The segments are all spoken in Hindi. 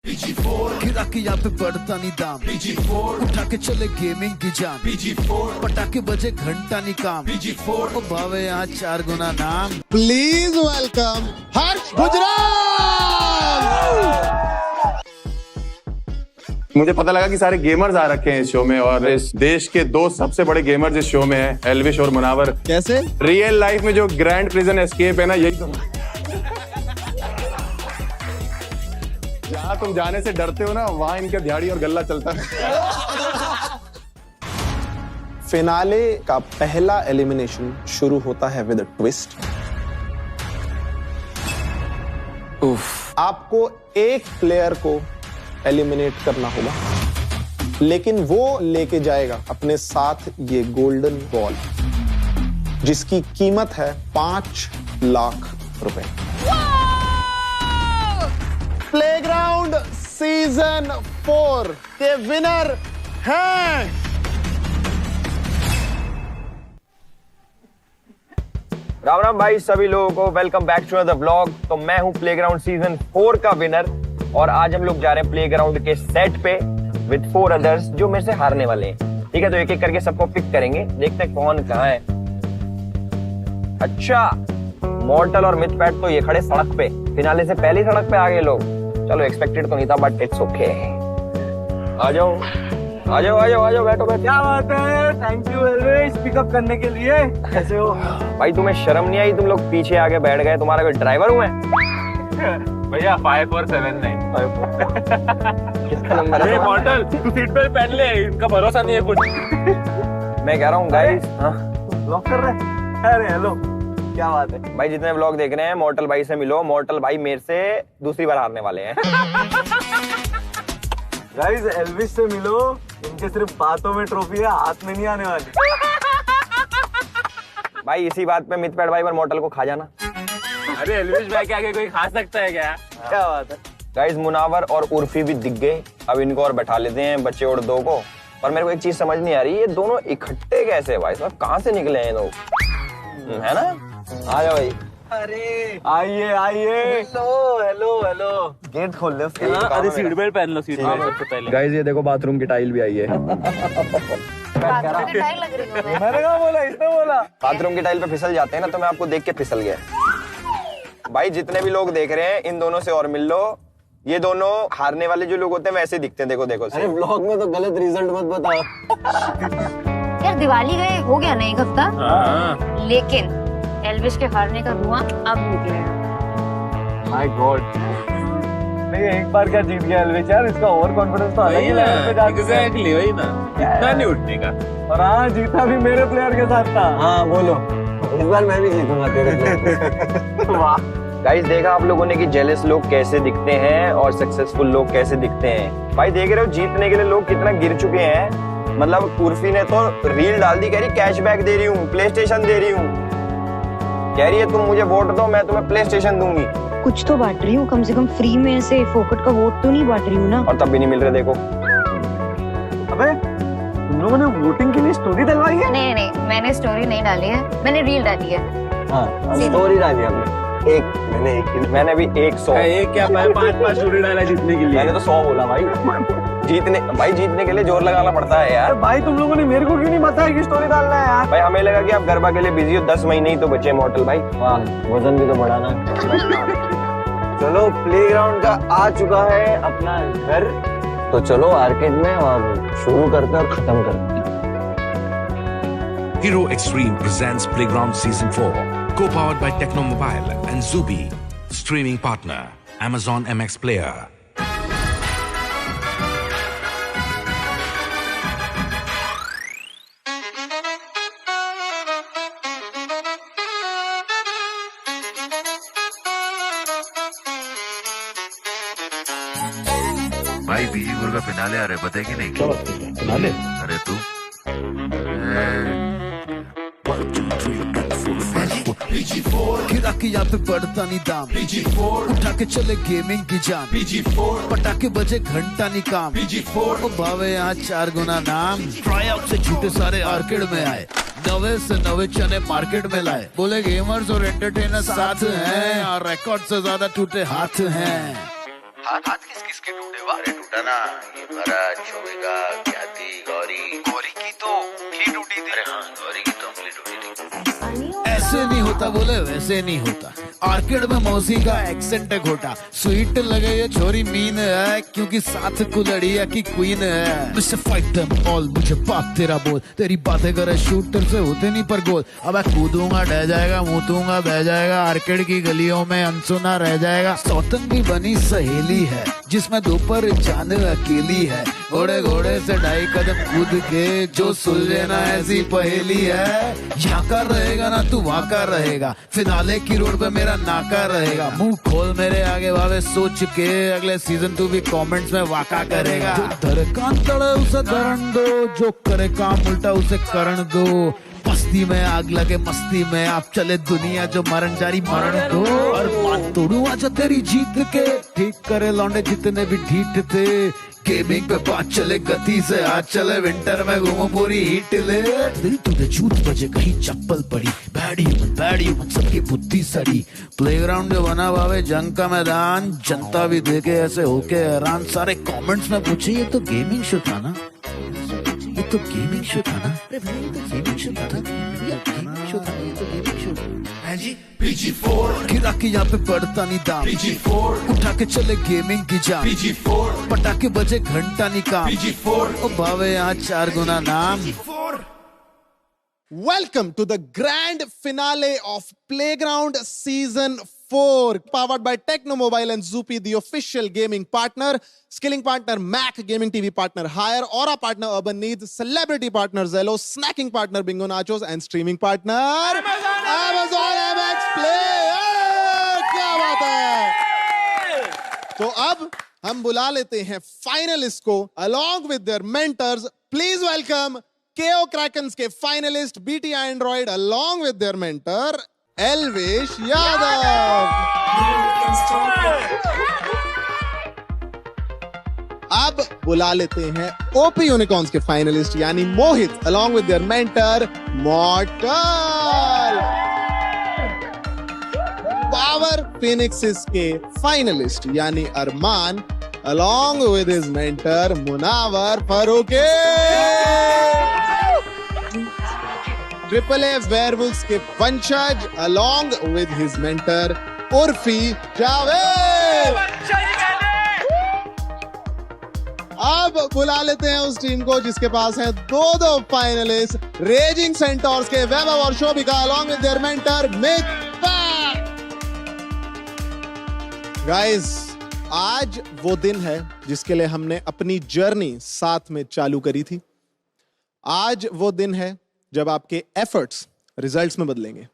गिरा के यहाँ पे बढ़ता नहीं दाम, उठा के चले गेमिंग की जान, पटाखे बजे घंटा नहीं काम, ओ भावे यहाँ 4 गुना नाम। प्लीज वेलकम हर्ष गुजराल। मुझे पता लगा कि सारे गेमर्स आ रखे हैं इस शो में, और इस देश के 2 सबसे बड़े गेमर्स इस शो में हैं, एल्विश और मुनावर। कैसे? रियल लाइफ में जो ग्रैंड प्रिजन एस्केप है ना, यही तो जहाँ तुम जाने से डरते हो ना, वहां इनका दिहाड़ी और गल्ला चलता है। फिनाले का पहला एलिमिनेशन शुरू होता है विद अ ट्विस्ट। आपको एक प्लेयर को एलिमिनेट करना होगा, लेकिन वो लेके जाएगा अपने साथ ये गोल्डन बॉल, जिसकी कीमत है 5 लाख रुपए। प्लेग्राउंड सीजन 4 के विनर हैं राम राम भाई सभी लोगों को, welcome back to the vlog. तो मैं हूं प्लेग्राउंड सीजन 4 का विनर, और आज हम लोग जा रहे हैं प्लेग्राउंड के सेट पे विद 4 अदर्स जो मेरे से हारने वाले हैं। ठीक है, तो एक एक करके सबको पिक करेंगे, देखते हैं कौन कहाँ है। अच्छा, मॉर्टल और मिथपैट तो ये खड़े सड़क पे, फिनाले से पहले सड़क पे आ गए लोग। चलो एक्सपेक्टेड तो नहीं था, बट इट्स ओके। आ जाओ आ जाओ आ जाओ आ जाओ, बैठो बैठो। क्या बात है, थैंक यू एल्विश पिकअप करने के लिए। कैसे हो भाई? तुम्हें शर्म नहीं आई? तुम लोग पीछे आके बैठ गए, तुम्हारा कोई ड्राइवर हूँ मैं? भैया 5479 किसका नंबर है? मॉडल तू सीट पे बैठ ले, इनका भरोसा नहीं है कुछ। मैं कह रहा हूँ गाइस, ब्लॉक कर रहे? अरे हेलो, क्या बात है भाई जितने व्लॉग देख रहे हैं, मॉर्टल भाई से मिलो। मॉर्टल भाई मेरे से दूसरी बार हारने वाले हैं। गाइस एल्विश से मिलो, इनके सिर्फ बातों में ट्रॉफी है, हाथ में नहीं आने वाली। भाई इसी बात पे मिथपैट भाई और मॉर्टल को खा जाना। अरे एल्विश भाई के आगे कोई खा सकता है क्या? क्या बात है गाइस, मुनावर और उर्फी भी दिख गए, अब इनको और बैठा लेते हैं, बच्चे और 2 को। पर मेरे को एक चीज समझ नहीं आ रही, ये दोनों इकट्ठे कैसे भाई साहब? कहाँ से निकले हैं लोग? है ना? आ जाओ भाई। अरे आइए आइए। हेलो हेलो हेलो, गेट खोल ले उसके। अरे सीट बेल्ट पहन लो, सीट बेल्ट से पहले। गाइस ये देखो, बाथरूम की टाइल भी आई है। मैंने कहा बोला, इसने बोला। बाथरूम की टाइल पे फिसल जाते हैं ना, तो मैं आपको देख के फिसल गया। भाई जितने भी लोग देख रहे हैं, इन दोनों से और मिल लो। ये दोनों हारने वाले जो लोग होते हैं वैसे दिखते हैं, देखो देखो। अरे व्लॉग में तो गलत रिजल्ट मत बताओ। यार दिवाली गए हो गया ना 1 हफ्ता, लेकिन एल्विश के हारने का धुआं अब निकलेगा। माय गॉड, नहीं एक बार क्या जीत गया एल्विश यार, इसका ओवर कॉन्फिडेंस तो अलग ही लेवल पे जा चुका है। एग्जैक्टली वही ना, इतना नहीं उठने का। और हाँ, जीता भी मेरे प्लेयर के साथ था। हाँ बोलो, इस बार मैं भी जीतूंगा तेरे। वाह गाइस, देखा आप लोगों ने कि जेलस लोग कैसे दिखते हैं और सक्सेसफुल लोग कैसे दिखते हैं। भाई देख रहे हो, जीतने के लिए लोग कितना गिर चुके हैं। मतलब उर्फी ने तो रील डाल दी, कह रही कैशबैक दे रही हूँ, प्ले स्टेशन दे रही हूँ। कह रही है तुम मुझे वोट दो, मैं तुम्हें प्ले स्टेशन दूंगी। कुछ तो बांट रही हूँ, कम से कम फ्री में ऐसे फोकट का वोट तो नहीं बांट रही हूँ ना। और तब भी नहीं मिल रहे, देखो। अबे तुम लोगों ने वोटिंग के लिए स्टोरी डलवाई है? नहीं नहीं, मैंने स्टोरी नहीं डाली है, मैंने रील डाली है। हाँ स्टोरी डाली हमने, मैंने भी 100। एक क्या, मैं 5 स्टोरी डाला जीतने के लिए। मैंने तो 100 बोला भाई। जीतने के लिए जोर लगाना पड़ता है यार। भाई तुम लोगों ने मेरे को क्यों नहीं बताया कि स्टोरी डालना है यार? भाई हमें लगा कि आप गरबा के लिए बिजी हो, 10 महीने ही तो बचे मॉडल भाई। वाह, वजन भी तो बढ़ाना। चलो प्लेग्राउंड का आ चुका है अपना घर, तो चलो आर्केड में और शुरू करते और खत्म करते। Hero Extreme presents Playground Season 4, co-powered by Techno Mobile and Zubi. Streaming partner, Amazon MX Player. भाई बीजीपुर का फिनाले आ रहे, पता है कि नहीं? फिनाले? अरे तू गिरा के यहाँ पे बढ़ता नहीं दाम, उठा के चले गेमिंग की जान, पटाखे बजे घंटा नहीं काम, ओ भावे यहाँ 4 गुना नाम। ट्राई आउट से झूठे सारे आर्केड में आए, नवे से नवे चने मार्केट में लाए, बोले गेमर्स और एंटरटेनर साथ हैं और रिकॉर्ड से ज्यादा टूटे हाथ हैं। हाथ किस किस के टूटे? अरे टूटा ना, ये भरत, शोभिका, ख्याति, गौरी की तो उंगली टूटी थी। अरे हाँ, गौरी की तो उंगली टूटी थी। ऐसे नहीं होता बोले वैसे नहीं होता, आर्केड में मौसी का एक्सेंट है खोटा, स्वीट लगे ये छोरी मीन है क्योंकि साथ कुलड़िया की क्वीन है। मुझसे फाइट देम ऑल, मुझे बात तेरा बोल, तेरी बातें करे शूटर से होते नहीं पर गोल। अब मैं कूदूंगा ढह जाएगा, मुतूंगा बह जाएगा, आर्केड की गलियों में अनसुना रह जाएगा। सौतन भी बनी सहेली है जिसमें दोपहर जाने अकेली है, घोड़े घोड़े से 2.5 कदम कूद के जो सुलझे ना ऐसी पहेली है। यहाँ का रहेगा ना तू वहाँ का रहेगा, फिनाले की रोड पे मेरा नाका रहेगा। मुंह खोल मेरे आगे भावे सोच के, अगले सीजन तू भी कमेंट्स में वाका करेगा। जो धरे कान तड़े उसे धरन दो, जो करे काम उल्टा उसे करण दो। मस्ती में आग लगे मस्ती में, आप चले दुनिया जो मरण जारी मरण दो। और बात तोड़ू आज तेरी जीत के, ठीक करे लौंडे जितने भी ढीठ थे। गेमिंग पे बात चले गति से, आज चले विंटर में घूमो पूरी हीट ले। दिल तुझे झूठ बजे कहीं चप्पल पड़ी, बैड ह्यूमन सबकी बुद्धि सड़ी। प्लेग्राउंड जो बना भावे जंग का मैदान, जनता भी देखे ऐसे होके हैरान। सारे कमेंट्स में पूछे ये तो गेमिंग शो था ना, ये तो गेमिंग शो था ना, अरे भाई ये तो गेमिंग शो था, ये गेमिंग शो था, ये तो गेमिंग शो था जी। PG4 गिरा के यहाँ पे बढ़ता नहीं दाम, PG4 उठा के चले गेमिंग की जान, PG4 पटाखे बजे घंटा नहीं काम, PG4 ओ भावे यहाँ 4 गुना नाम। Welcome to the grand finale of Playground Season 4, powered by Techno Mobile and Zoopy, the official gaming partner, skilling partner Mac, gaming TV partner Hire, Aura partner Urban Needs, celebrity partner Zello, snacking partner Bingo Nachos, and streaming partner Amazon MX Play। क्या बात है। तो अब हम बुला लेते हैं फाइनलिस्ट को along with their mentors। Please welcome KO Krakens के finalist BT Android along with their mentor Elvish Yadav. अब बुला लेते हैं ओपी यूनिकॉर्न्स के फाइनलिस्ट यानी Mohit along with their mentor Mortal. Power Phoenixes के फाइनलिस्ट यानी Armaan along with his mentor Munawar Faruqui. AAA Werewolves के Vanshaj along with his mentor Urfi Javed. अब बुला लेते हैं उस टीम को जिसके पास है दो फाइनलिस्ट, रेजिंग सेंटोर्स के वैभव और Shobhika along with their mentor Mythpat. Guys, आज वो दिन है जिसके लिए हमने अपनी जर्नी साथ में चालू करी थी। आज वो दिन है जब आपके एफर्ट्स रिजल्ट्स में बदलेंगे।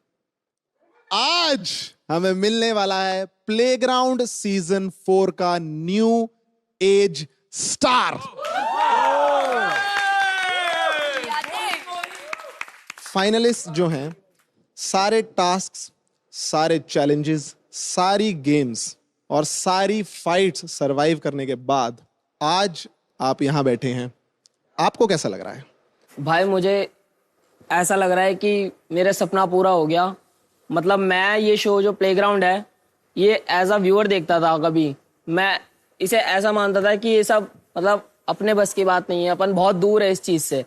आज हमें मिलने वाला है प्लेग्राउंड सीजन 4 का न्यू एज स्टार। फाइनलिस्ट जो हैं, सारे टास्क्स, सारे चैलेंजेस, सारी गेम्स और सारी फाइट्स सरवाइव करने के बाद आज आप यहां बैठे हैं। आपको कैसा लग रहा है? भाई मुझे ऐसा लग रहा है कि मेरा सपना पूरा हो गया। मतलब मैं ये शो जो प्लेग्राउंड है ये एज अ व्यूअर देखता था, कभी मैं इसे ऐसा मानता था कि ये सब मतलब अपने बस की बात नहीं है, अपन बहुत दूर है इस चीज़ से।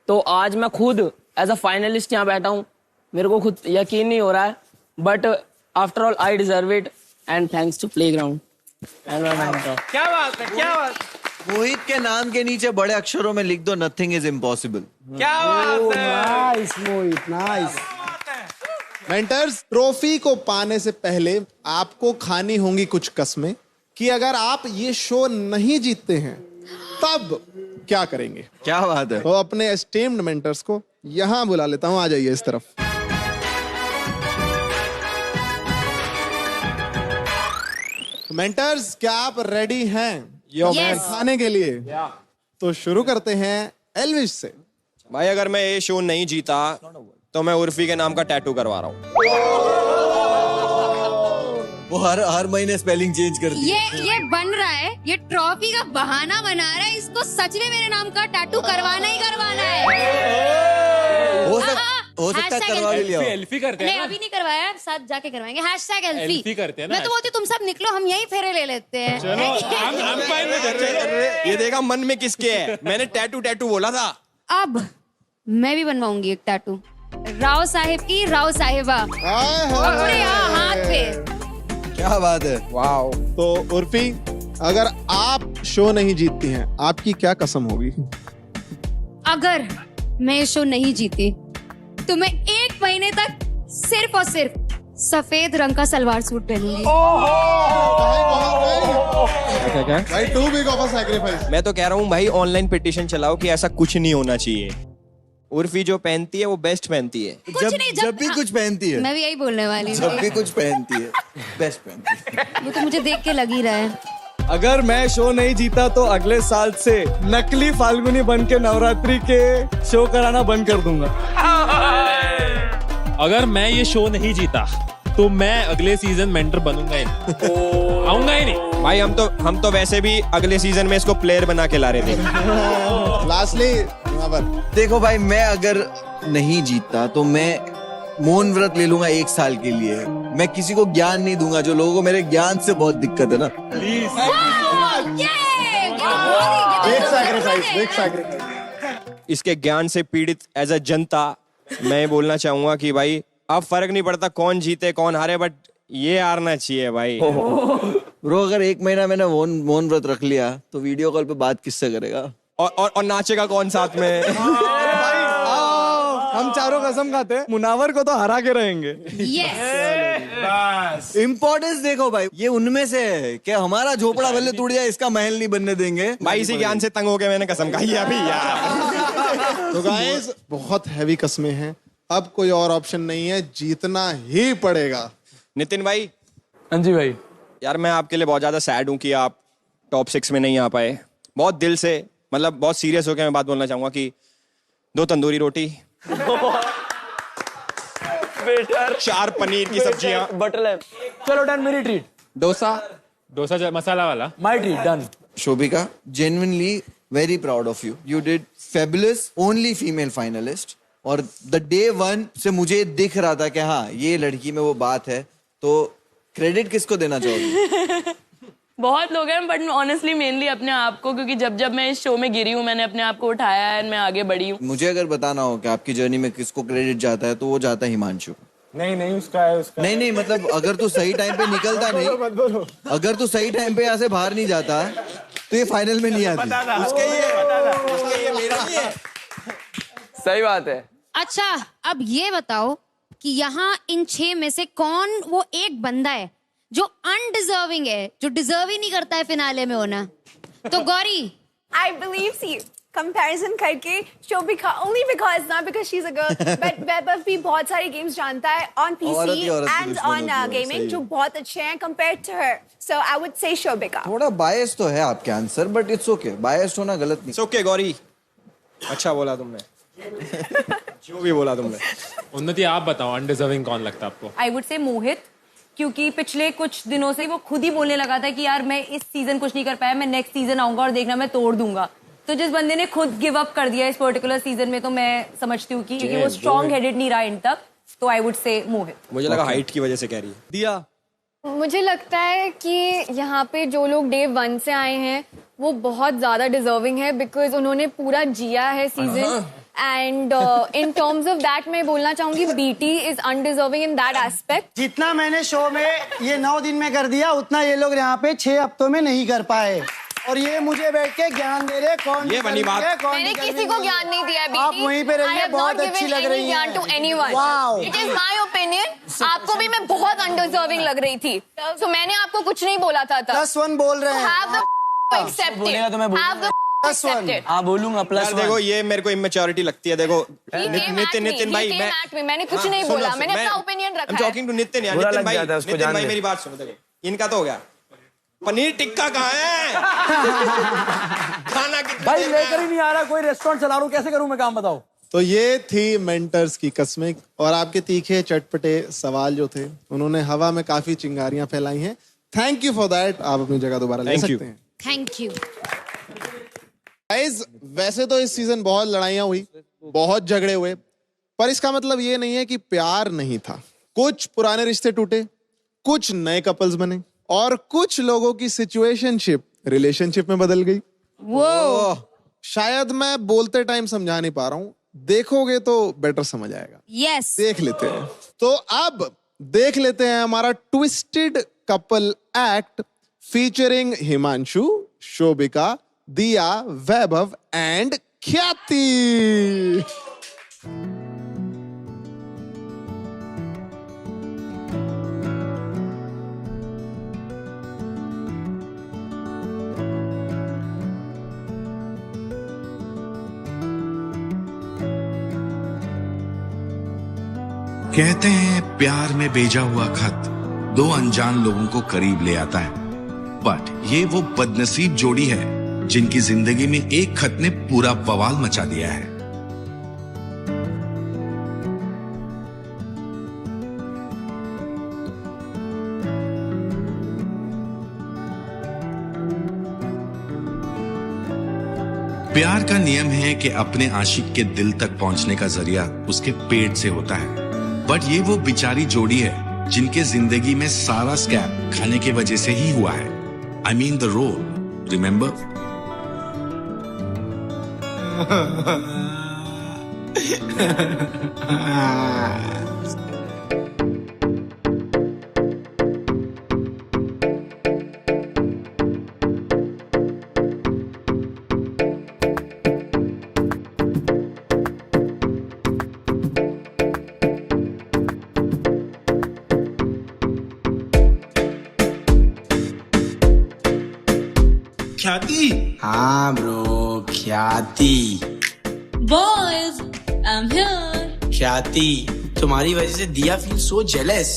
तो आज मैं खुद एज अ फाइनलिस्ट यहाँ बैठा हूँ, मेरे को खुद यकीन नहीं हो रहा है, but after all I deserve it and thanks to playground. क्या बात है, क्या बात। मोहित के नाम के नीचे बड़े अक्षरों में लिख दो नथिंग इज इम्पॉसिबल। क्या बात है। नाइस मोहित, नाइस। मेंटर्स, ट्रॉफी को पाने से पहले आपको खानी होंगी कुछ कसमें कि अगर आप ये शो नहीं जीतते हैं तब क्या करेंगे। क्या बात है। तो अपने एस्टीम्ड मेंटर्स को यहां बुला लेता हूं, आ जाइए इस तरफ। मेंटर्स, क्या आप रेडी हैं Yes. खाने के लिए? तो शुरू करते हैं एल्विश से। भाई अगर मैं ये शो नहीं जीता तो मैं उर्फी के नाम का टैटू करवा रहा हूँ। वो हर महीने स्पेलिंग चेंज कर दी। ये बन रहा है, ये ट्रॉफी का बहाना बना रहा है, इसको सच में मेरे नाम का टैटू करवाना ही करवाना है। हो सकता है करवा भी लिया हो। सेल्फी करते हैं नहीं ना। अभी नहीं करवाया, साथ जाके करवाएंगे। हैशटैग एल्फी एल्फी करते हैं ना। मैं तो बोलती हूँ, तुम सब निकलो, हम यहीं फेरे ले लेते हैं। चलो हम फाइन में चलो। ये देखा मन में किसके है, मैंने टैटू बोला था। अब मैं भी बनवाऊंगी एक टैटू, राव साहिब की राव साहिबा अपने यहाँ हाथ पे। क्या बात है, वाओ। तो उर्फी, अगर आप शो नहीं जीतती हैं, आपकी क्या कसम होगी? अगर मैं ये शो नहीं जीती तो मैं 1 महीने तक सिर्फ और सिर्फ सफेद रंग का सलवार सूट पहनूंगी। भाई too big of a sacrifice. मैं तो कह रहा हूँ भाई, ऑनलाइन पिटीशन चलाओ कि ऐसा कुछ नहीं होना चाहिए। उर्फी जो पहनती है वो बेस्ट पहनती है। जब भी कुछ पहनती है, मैं भी यही बोलने वाली हूँ। जब भी कुछ पहनती है बेस्ट पहनती है। वो तो मुझे देख के लग ही रहा है। अगर मैं शो नहीं जीता तो अगले साल से नकली फाल्गुनी बन के नवरात्रि के शो कराना बंद कर दूंगा। अगर मैं ये शो नहीं जीता तो मैं अगले सीजन मेंटर बनूंगा ही नहीं, आऊंगा ही नहीं। भाई हम तो वैसे भी अगले सीजन में इसको प्लेयर बना के ला रहे थे। लास्टली देखो भाई, मैं अगर नहीं जीतता तो मैं मौन व्रत ले लूंगा 1 साल के लिए। मैं किसी को ज्ञान नहीं दूंगा, जो लोगों को मेरे ज्ञान से बहुत दिक्कत है ना। इसके ज्ञान से पीड़ित एज अ जनता मैं बोलना चाहूंगा कि भाई अब फर्क नहीं पड़ता कौन जीते कौन हारे, बट ये हारना चाहिए भाई। ब्रो, अगर 1 महीना मैंने मौन व्रत रख लिया तो वीडियो कॉल पे बात किससे करेगा? और नाचेगा कौन साथ में? हम चारों कसम खाते हैं, मुनावर को तो हरा के रहेंगे। इम्पोर्टेंस देखो भाई, ये उनमें से है कि हमारा झोपड़ा भले टूट जाए, इसका महल नहीं बनने देंगे। भाई इसी ज्ञान से तंग हो गए, मैंने कसम खाई अभी यार। तो गाइस, बहुत हैवी कस्में हैं, अब कोई और ऑप्शन नहीं है, जीतना ही पड़ेगा। नितिन भाई। हाँ जी भाई। यार मैं आपके लिए बहुत ज्यादा सैड हूँ कि आप टॉप 6 में नहीं आ पाए। बहुत दिल से, मतलब बहुत सीरियस होकर मैं बात बोलना चाहूंगा कि 2 तंदूरी रोटी, 4 पनीर की सब्जियां, बटर लैम्प। चलो डन, मेरी ट्रीट। डोसा मसाला वाला, my treat done. Shobhika, genuinely very proud of you. You did fabulous, only female finalist. और the day one से मुझे दिख रहा था कि हाँ ये लड़की में वो बात है, तो क्रेडिट किसको देना चाहोगे? बहुत लोग हैं, बट ऑनेस्टली मेनली अपने आप को, क्योंकि जब मैं इस शो में गिरी हूँ मैंने अपने आप को उठाया है, मैं आगे बढ़ी हूँ। मुझे अगर बताना हो कि आपकी जर्नी में किसको क्रेडिट जाता है तो वो जाता है हिमांशु। नहीं उसका है, उसका नहीं मतलब अगर तू सही टाइम पे निकलता नहीं, अगर तू सही टाइम पे यहाँ से बाहर नहीं जाता तो ये फाइनल में नहीं आती। उसके ये मेरा ही है। सही बात है। अच्छा, अब ये बताओ कि यहाँ इन 6 में से कौन वो एक बंदा है जो अनडिजर्विंग है, जो डिजर्व ही नहीं करता है फिनाले में होना? तो गौरी, I believe सी कंपैरिजन करके Shobhika, only because not because she's a girl, but वैभव भी बहुत सारे गेम्स जानता है on PC and on gaming जो बहुत अच्छे हैं compared to her, so I would say Shobhika. थोड़ा बायस तो है आपके आंसर, बट इट्स ओके, बायस होना गलत नहीं। It's okay गौरी, अच्छा बोला तुमने। जो भी बोला तुमने। उन्नति, आप बताओ अनडिजर्विंग कौन लगता है आपको? आई वुड से मोहित, क्योंकि पिछले कुछ दिनों से वो खुद ही बोलने लगा था कि यार मैं इस सीजन कुछ नहीं कर पाया, मैं नेक्स्ट सीजन आऊंगा और देखना मैं तोड़ दूंगा। तो जिस बंदे ने खुद गिव अप कर दिया इस पर्टिकुलर सीजन में, तो मैं समझती हूँ कि क्योंकि वो स्ट्रॉन्ग हेडेड नहीं रहा इन तक, तो आई वुड से मोहित। मुझे लगा हाइट की वजह से कह रही है। दिया, मुझे लगता है कि यहाँ पे जो लोग डे 1 से आए हैं वो बहुत ज्यादा डिजर्विंग है, बिकॉज उन्होंने पूरा जिया है season. And in terms of that मैं बोलना चाहूंगी BT is undeserving in that aspect. जितना मैंने शो में ये 9 दिन में कर दिया, उतना ये लोग यहाँ पे 6 हफ्तों में नहीं कर पाए, और ये मुझे बैठ के ज्ञान दे रहे कौन ये बनी बात। मैंने किसी को ज्ञान नहीं दिया बीटी, आप वहीं पे रहिए, बहुत अच्छी लग रही है। To anyone, it is my opinion. आपको भी मैं बहुत अनडिजर्विंग लग रही थी, तो मैंने आपको कुछ नहीं बोला था। +1 बोल रहे हैं। हाँ बोलूंगा +1। देखो ये मेरे को इमेच्योरिटी लगती है। देखो नितिन भाई, मैंने कुछ नहीं बोला, मैंने अपना ओपिनियन रखा है। टॉकिंग टू नितिन यार। नितिन भाई मेरी बात सुनो। देखो इनका तो हो गया, पनीर टिक्का कहाँ है? खाना कितना भाई लेकर ही नहीं आ रहा, कोई रेस्टोरेंट चला रहा हूँ, कैसे करूँ मैं काम, बताओ। तो ये थी मेंटर्स की कस्में, और आपके तीखे चटपटे सवाल जो थे उन्होंने हवा में काफी चिंगारियां फैलाई हैं। Thank you for that. आप अपनी जगह दोबारा ले सकते हैं। Thank you guys. वैसे तो इस सीजन बहुत लड़ाइयां हुई, बहुत झगड़े हुए, पर इसका मतलब ये नहीं है कि प्यार नहीं था। कुछ पुराने रिश्ते टूटे, कुछ नए कपल्स बने और कुछ लोगों की सिचुएशनशिप रिलेशनशिप में बदल गई। वो शायद मैं बोलते टाइम समझा नहीं पा रहा हूं, देखोगे तो बेटर समझ आएगा। यस, देख लेते हैं। तो अब देख लेते हैं हमारा twisted couple act featuring Himanshu, Shobhika, दिया, वैभव एंड ख्याति। कहते हैं प्यार में भेजा हुआ खत दो अनजान लोगों को करीब ले आता है, बट ये वो बदनसीब जोड़ी है जिनकी जिंदगी में एक खत ने पूरा बवाल मचा दिया है। प्यार का नियम है कि अपने आशिक के दिल तक पहुंचने का जरिया उसके पेट से होता है, बट ये वो बेचारी जोड़ी है जिनके जिंदगी में सारा स्कैम खाने की वजह से ही हुआ है। I mean the roll, remember? ख्याति? हाँ ब्रो, ख्याति। Boys, I'm here. ख्याति, तुम्हारी वजह से दिया फील सो जेलस।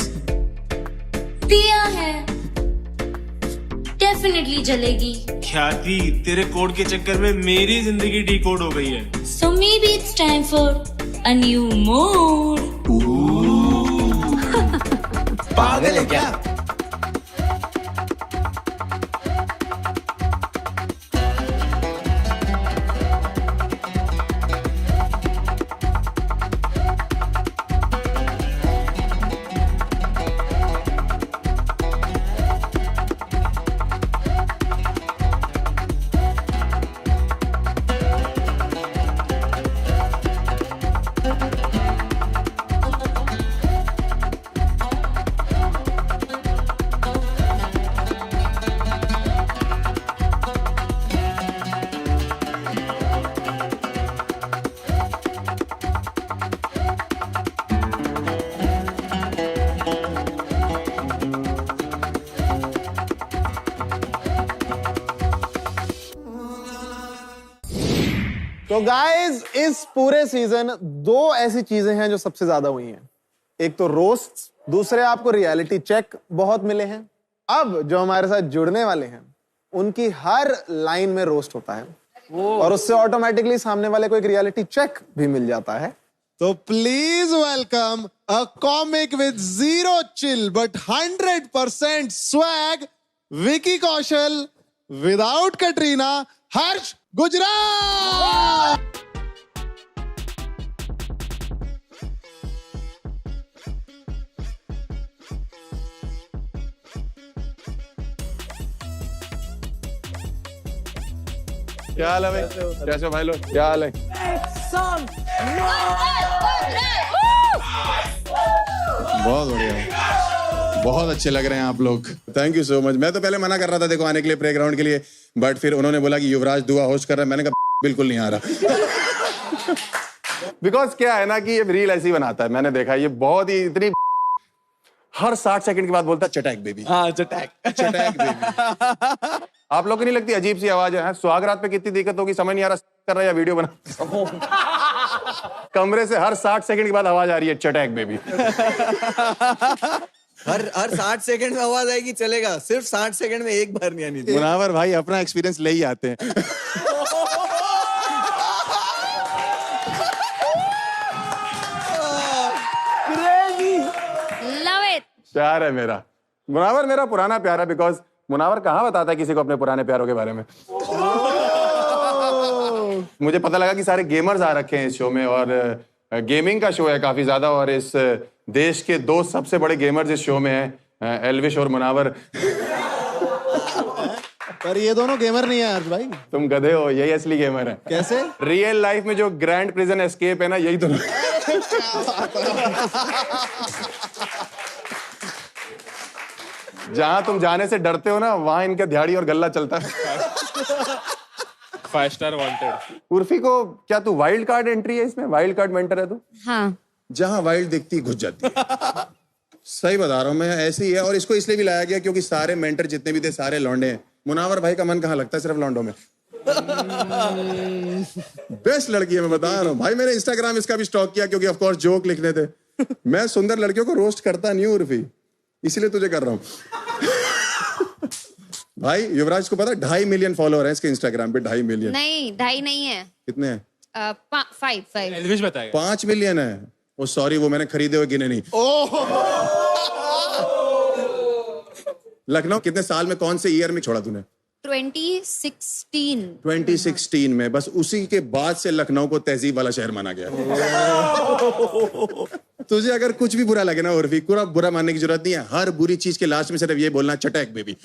दिया है, डेफिनेटली जलेगी। ख्याति, तेरे कोड के चक्कर में मेरी जिंदगी डिकोड हो गई है। So maybe it's time for a new mode. पागल है क्या? तो गाइज इस पूरे सीजन दो ऐसी चीजें हैं जो सबसे ज्यादा हुई हैं। एक तो रोस्ट, दूसरे आपको रियलिटी चेक बहुत मिले हैं। अब जो हमारे साथ जुड़ने वाले हैं उनकी हर लाइन में रोस्ट होता है और उससे ऑटोमेटिकली सामने वाले को एक रियलिटी चेक भी मिल जाता है। तो please welcome a comic with zero chill but 100% swag, Vicky Kaushal without Katrina, Harsh Gujarat. क्या हाल है भाई? कैसे हो भाई लोग? क्या हाल है? बहुत बढ़िया, बहुत अच्छे लग रहे हैं आप लोग। Thank you so much. मैं तो पहले मना कर रहा था देखो आने के लिए प्लेग्राउंड के लिए, बट फिर उन्होंने बोला कि युवराज दुआ होस्ट कर रहा है। मैंने कहा बिल्कुल नहीं आ रहा। बिकॉज क्या है ना कि ये रील ऐसी बनाता है, मैंने देखा ये बहुत ही इतनी हर 60 सेकंड के बाद बोलता है चटैक बेबी। हाँ चटैक चटैक बेबी। आप लोग को नहीं लगती अजीब सी आवाज है? सुहागरात पे कितनी दिक्कत होगी, समझ नहीं आ रहा कर रहा है या वीडियो बना। कमरे से हर 60 सेकंड के बाद आवाज आ रही है चटैक बेबी। हर 60 सेकंड में आवाज आएगी चलेगा, सिर्फ 60 सेकंड में एक बार नहीं आनी थी। मुनावर भाई अपना एक्सपीरियंस ले ही आते हैं। Love it. प्यार है मेरा मुनावर, मेरा पुराना प्यार है। बिकॉज मुनावर कहाँ बताता है किसी को अपने पुराने प्यारों के बारे में। मुझे पता लगा कि सारे गेमर्स आ रखे हैं इस शो में और गेमिंग का शो है काफी ज्यादा, और इस देश के दो सबसे बड़े गेमर्स इस शो में हैं, एल्विश और मुनावर। पर ये दोनों गेमर नहीं है हर्ष भाई। तुम गधे हो, यही असली गेमर है। कैसे? रियल लाइफ में जो ग्रैंड प्रिजन एस्केप है ना, यही तो। जहां तुम जाने से डरते हो ना, वहां इनका दिहाड़ी और गल्ला चलता है। 5 स्टार वांटेड। उर्फी को क्या तू वाइल्ड कार्ड एंट्री है इसमें? वाइल्ड कार्ड मेंटर है तू? हाँ। जहां वाइल्ड दिखती घुस जाती है। सही बता रहा हूं मैं, ऐसे ही है। और इसको इसलिए भी लाया गया क्योंकि सारे मेंटर जितने भी थे सारे लौंडे हैं। मुनावर भाई का मन कहाँ लगता है सिर्फ लौंडों में। बेस्ट लड़की है, मैं बता रहा हूँ भाई। मैंने इंस्टाग्राम इसका भी स्टॉक किया क्योंकि ऑफ कोर्स जोक लिखने थे। मैं सुंदर लड़कियों को रोस्ट करता नहीं हूँ उर्फी, इसलिए तुझे कर रहा हूँ। भाई युवराज को पता 2.5 मिलियन फॉलोअर हैं इसके इंस्टाग्राम पे। 2.5 मिलियन नहीं, 2.5 नहीं है। कितने हैं? 5 एल्विश बताएगा। 5 मिलियन है। ओ सॉरी, वो मैंने खरीदे हुए गिने नहीं। लखनऊ कितने साल में, कौन से ईयर में छोड़ा तूने? 2016। 2016 में। बस उसी के बाद से लखनऊ को तहजीब वाला शहर माना गया। तुझे अगर कुछ भी बुरा लगे ना उर्फी, पूरा बुरा मानने की जरूरत नहीं है। हर बुरी चीज के लास्ट में सिर्फ ये बोलना, चटैक बेबी।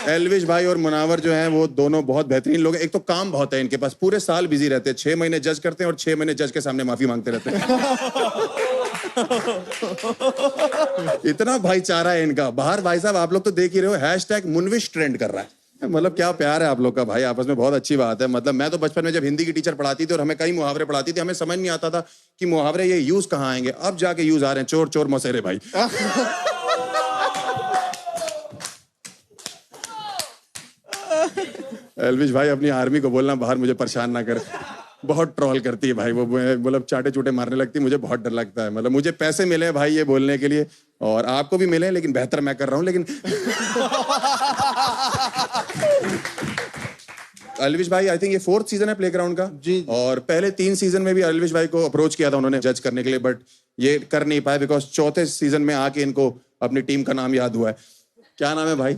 एल्विश भाई और मुनावर जो हैं वो दोनों बहुत बेहतरीन लोग हैं। एक तो काम बहुत है इनके पास, पूरे साल बिजी रहते हैं। 6 महीने जज करते हैं और 6 महीने जज के सामने माफी मांगते रहते हैं। इतना भाईचारा है इनका। बाहर भाई साहब आप लोग तो देख ही रहे हो, #मुनविश ट्रेंड कर रहा है। मतलब क्या प्यार है आप लोग का भाई आपस में, बहुत अच्छी बात है। मतलब मैं तो बचपन में जब हिंदी की टीचर पढ़ाती थी और हमें कई मुहावरे पढ़ाती थी, हमें समझ नहीं आता था कि मुहावरे ये यूज कहाँ आएंगे। अब जाके यूज आ रहे हैं, चोर चोर मौसेरे भाई। एल्विश भाई अपनी आर्मी को बोलना बाहर मुझे परेशान ना कर, बहुत ट्रोल करती है भाई वो। मतलब चाटे चूटे मारने लगती है, मुझे बहुत डर लगता है। मतलब मुझे पैसे मिले भाई ये बोलने के लिए, और आपको भी मिले, लेकिन बेहतर मैं कर रहा हूँ। लेकिन एल्विश भाई आई थिंक ये 4th सीजन है प्लेग्राउंड का जी। और पहले 3 सीजन में भी एल्विश भाई को अप्रोच किया था उन्होंने जज करने के लिए, बट ये कर नहीं पाए बिकॉज 4थे सीजन में आके इनको अपनी टीम का नाम याद हुआ है। क्या नाम है भाई?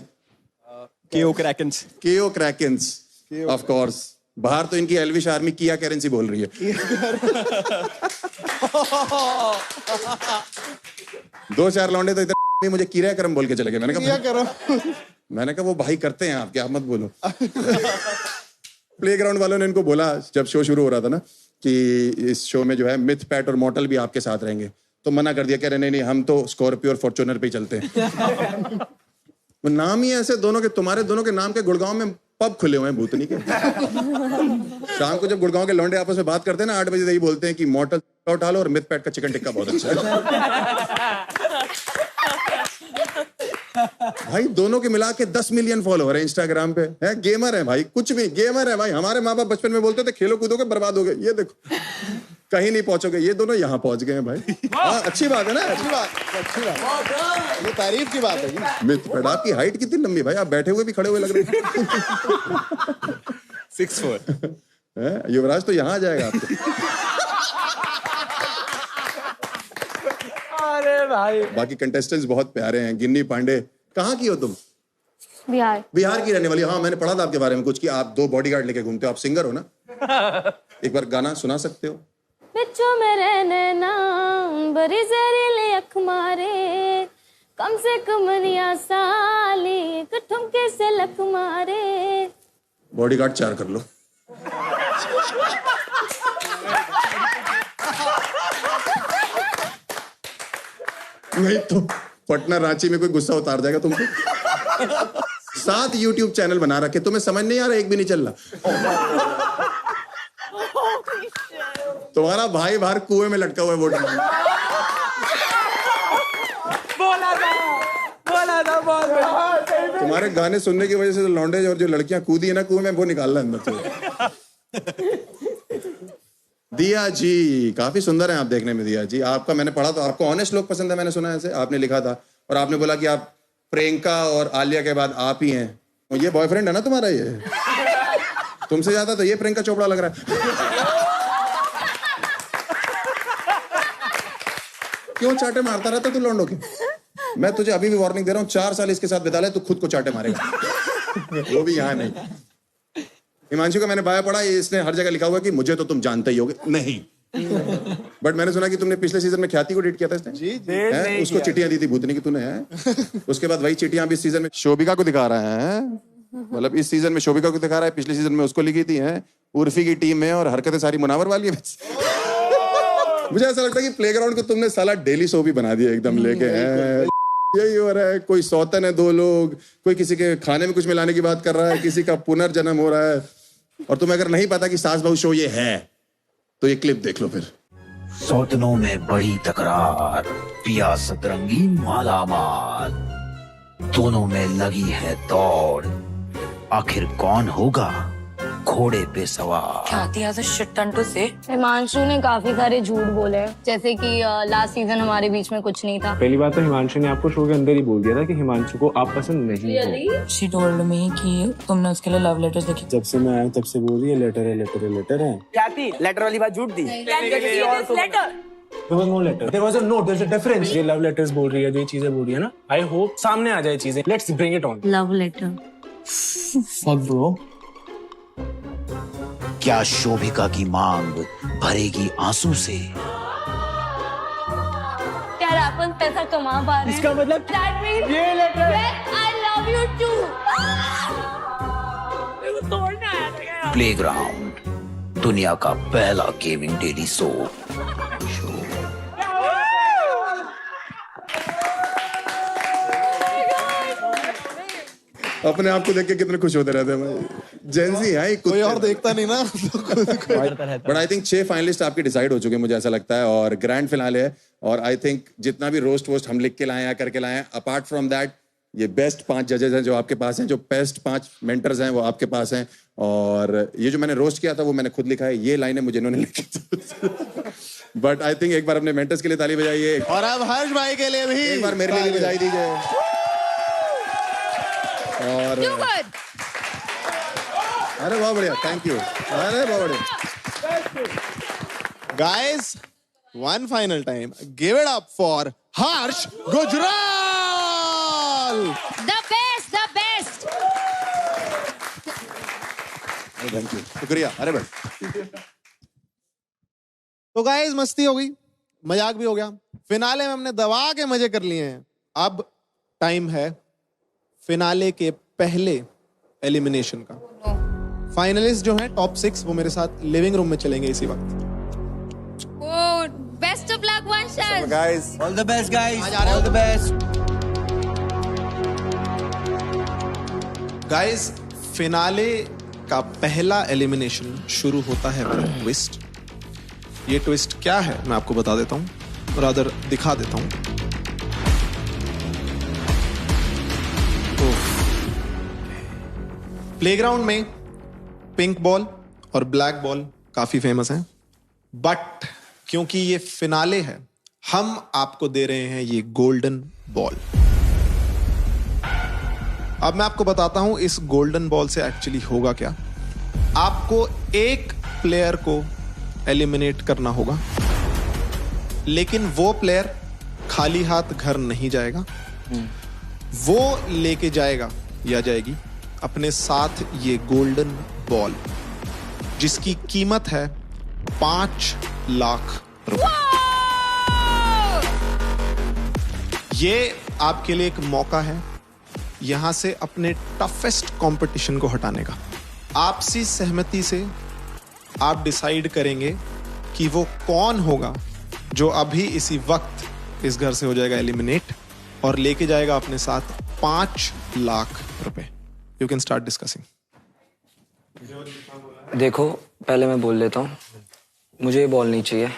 केओ क्रैकेंस। केओ क्रैकेंस, ऑफ कोर्स। बाहर तो इनकी एल्विश आर्मी किया करेंसी बोल रही है। 2-4 लौंडे तो इतने मुझे किरा करम बोल के चले गए। मैंने कहा वो भाई करते हैं आपके, आप मत बोलो। प्लेग्राउंड वालों ने इनको बोला जब शो शुरू हो रहा था ना कि इस शो में जो है मिथ, पैट और मॉर्टल भी आपके साथ रहेंगे, तो मना कर दिया। कह रहे नहीं, हम तो स्कॉर्पियो और फॉर्च्यूनर पे ही चलते हैं। वो नाम ही ऐसे दोनों के, तुम्हारे दोनों के नाम के गुड़गांव में पब खुले हुए हैं भूतनी के। शाम को जब गुड़गांव के लौंडे आपस में बात करते हैं ना 8 बजे, यही बोलते हैं कि मॉर्टल उठा लो और मिथ पैट का चिकन टिक्का बहुत अच्छा है। भाई दोनों के मिला के 10 मिलियन फॉलोअर है इंस्टाग्राम पे। है गेमर है भाई, कुछ भी गेमर है भाई। हमारे माँ बाप बचपन में बोलते थे खेलो कूदोगे बर्बाद हो गए, ये देखो कहीं नहीं पहुंचोगे। ये दोनों यहाँ पहुंच गए हैं भाई। अच्छी बात है ना, अच्छी बात, ये तारीफ की बात है। मिथ पैट, आपकी हाइट कितनी लंबी भाई, आप बैठे हुए भी खड़े हुए लग रहे हैं। 6'4". युवराज तो यहाँ आ जाएगा आपको। अरे भाई बाकी कंटेस्टेंट्स बहुत प्यारे हैं। गिन्नी पांडे, कहाँ की हो तुम? बिहार। बिहार की रहने वाली। हाँ मैंने पढ़ा था आपके बारे में कुछ कि आप 2 बॉडीगार्ड लेके घूमते हो। आप सिंगर हो ना? एक बार गाना सुना सकते हो? बिच्छू मेरे नैना बड़ी जहरीली अख मारे, कम से कम निया साली ठुमके से लख मारे। बॉडीगार्ड 4 कर लो। नहीं तो पटना रांची में कोई गुस्सा उतार जाएगा तुमको। 7 YouTube चैनल बना रखे, तुम्हें समझ नहीं आ रहा, एक भी नहीं चल रहा। तुम्हारा भाई बाहर कुएं में लटका हुआ है वोट मांगने। तुम्हारे गाने सुनने की वजह से लौंडे और जो लड़कियां कूदी है ना कुएं में, वो निकालना अंदर से। दिया जी काफी सुंदर हैं आप देखने में। दिया जी आपका मैंने पढ़ा तो आपको ऑनेस्ट लोग पसंद है, मैंने सुना ऐसे आपने लिखा था। और आपने बोला कि आप प्रियंका और आलिया के बाद आप ही हैं। ये बॉयफ्रेंड है ना तुम्हारा? ये तुमसे ज्यादा तो ये प्रियंका चोपड़ा लग रहा है। क्यों चाटे मारता रहता तू लौंडों के? मैं तुझे अभी भी वार्निंग दे रहा हूँ, 4 साल इसके साथ बिता ले, तू खुद को चाटे मारेगा। वो भी यहाँ नहीं। हिमांशु का मैंने बायो पढ़ा, इसने हर जगह लिखा हुआ कि मुझे तो तुम जानते ही होगे। नहीं बट मैंने सुना कि तुमने पिछले सीजन में ख्याति को डेट किया था इसने। जी है? उसको चिट्ठियां दी थी भूतनी की तूने है। उसके बाद वही चिट्ठियां भी इस सीजन में शोभिका को दिखा रहा है। मतलब इस सीजन में शोभिका को दिखा रहा है, पिछले सीजन में उसको लिखी थी है उर्फी की टीम में, और हरकतें सारी मुनावर वाली है। मुझे ऐसा लगता है कि प्लेग्राउंड को तुमने साला डेली शो भी बना दिया एकदम लेके है। यही हो रहा है, कोई सौतन है 2 लोग, कोई किसी के खाने में कुछ मिलाने की बात कर रहा है, किसी का पुनर्जन्म हो रहा है। और तुम्हें अगर नहीं पता कि सास बहू शो ये है तो ये क्लिप देख लो फिर। सौतनों में बड़ी तकरार, पिया सतरंगी मालामाल, दोनों में लगी है दौड़, आखिर कौन होगा घोड़े पे सवार। ख्याति has a shit ton to say. Himanshu ने काफी सारे झूठ बोले हैं, जैसे कि लास्ट सीजन हमारे बीच में कुछ नहीं था। पहली बात तो हिमांशु ने आपको शो के अंदर ही बोल दिया था कि हिमांशु को आप पसंद नहीं हो। She told me कि तुमने उसके लिए लव लेटर्स लिखे। जब से मैं आया तब से बोल रही है लेटर है, लेटर है, लेटर है। ख्याति लेटर वाली बात झूठ दी। There was no letter. There was a note. There's a difference. ये लव लेटर्स बोल रही है, जो ये चीजें बोल रही है ना, आई होप सामने आ जाए चीजें। Let's bring it on. Love letter. Fuck bro. क्या शोभिका की मांग भरेगी आंसू से? क्या अपन पैसा कमा पा रहे हैं? इसका मतलब That means ये letter I love you too. Playground, दुनिया का पहला गेमिंग डेली शो। अपने आप को देख के कितने खुश होते रहते हैं। जेंजी है, कोई और देखता नहीं ना। बट आई थिंक 6 फाइनलिस्ट आपके डिसाइड हो चुके हैं, मुझे ऐसा लगता है, और ग्रैंड फिनाले है। और आई थिंक जितना भी रोस्ट वोस्ट हम लिख के लाए हैं, करके लाए हैं, अपार्ट फ्रॉम दैट ये बेस्ट 5 जजेस हैं जो आपके पास हैं, जो बेस्ट 5 मेंटर्स हैं वो आपके पास हैं। और ये जो मैंने रोस्ट किया था वो मैंने खुद लिखा है, ये लाइनें मुझे इन्होंने लिखी थी। बट आई थिंक एक बार अपने मेंटर्स के लिए ताली बजाइए, और अब हर्ष भाई के लिए भी एक बार मेरे लिए भी बजाई दीजिए। और अरे बहुत बढ़िया, थैंक यू। अरे बहुत बढ़िया guys, one final time, give it up for Harsh Gujral. The best, the best. Thank you, शुक्रिया। अरे भाई तो गाइस, मस्ती हो गई, मजाक भी हो गया, फिनाले में हमने दबा के मजे कर लिए हैं। अब टाइम है फिनाले के पहले एलिमिनेशन का। फाइनलिस्ट जो हैं टॉप 6 वो मेरे साथ लिविंग रूम में चलेंगे इसी वक्त। Oh, best of luck, Vanshal. guys, all the best guys, all the best. Guys, finale का पहला एलिमिनेशन शुरू होता है ट्विस्ट। ये ट्विस्ट क्या है मैं आपको बता देता हूं, रादर दिखा देता हूं। प्लेग्राउंड में पिंक बॉल और ब्लैक बॉल काफी फेमस हैं, बट क्योंकि ये फिनाले है, हम आपको दे रहे हैं ये गोल्डन बॉल। अब मैं आपको बताता हूं इस गोल्डन बॉल से एक्चुअली होगा क्या। आपको एक प्लेयर को एलिमिनेट करना होगा, लेकिन वो प्लेयर खाली हाथ घर नहीं जाएगा। वो लेके जाएगा या जाएगी अपने साथ ये गोल्डन बॉल, जिसकी कीमत है 5 लाख रुपए। ये आपके लिए एक मौका है यहां से अपने टफेस्ट कंपटीशन को हटाने का। आपसी सहमति से आप डिसाइड करेंगे कि वो कौन होगा जो अभी इसी वक्त इस घर से हो जाएगा एलिमिनेट और लेके जाएगा अपने साथ 5 लाख रुपए। You can start discussing. देखो, पहले मैं बोल देता हूँ, मुझे ये बॉल नहीं चाहिए।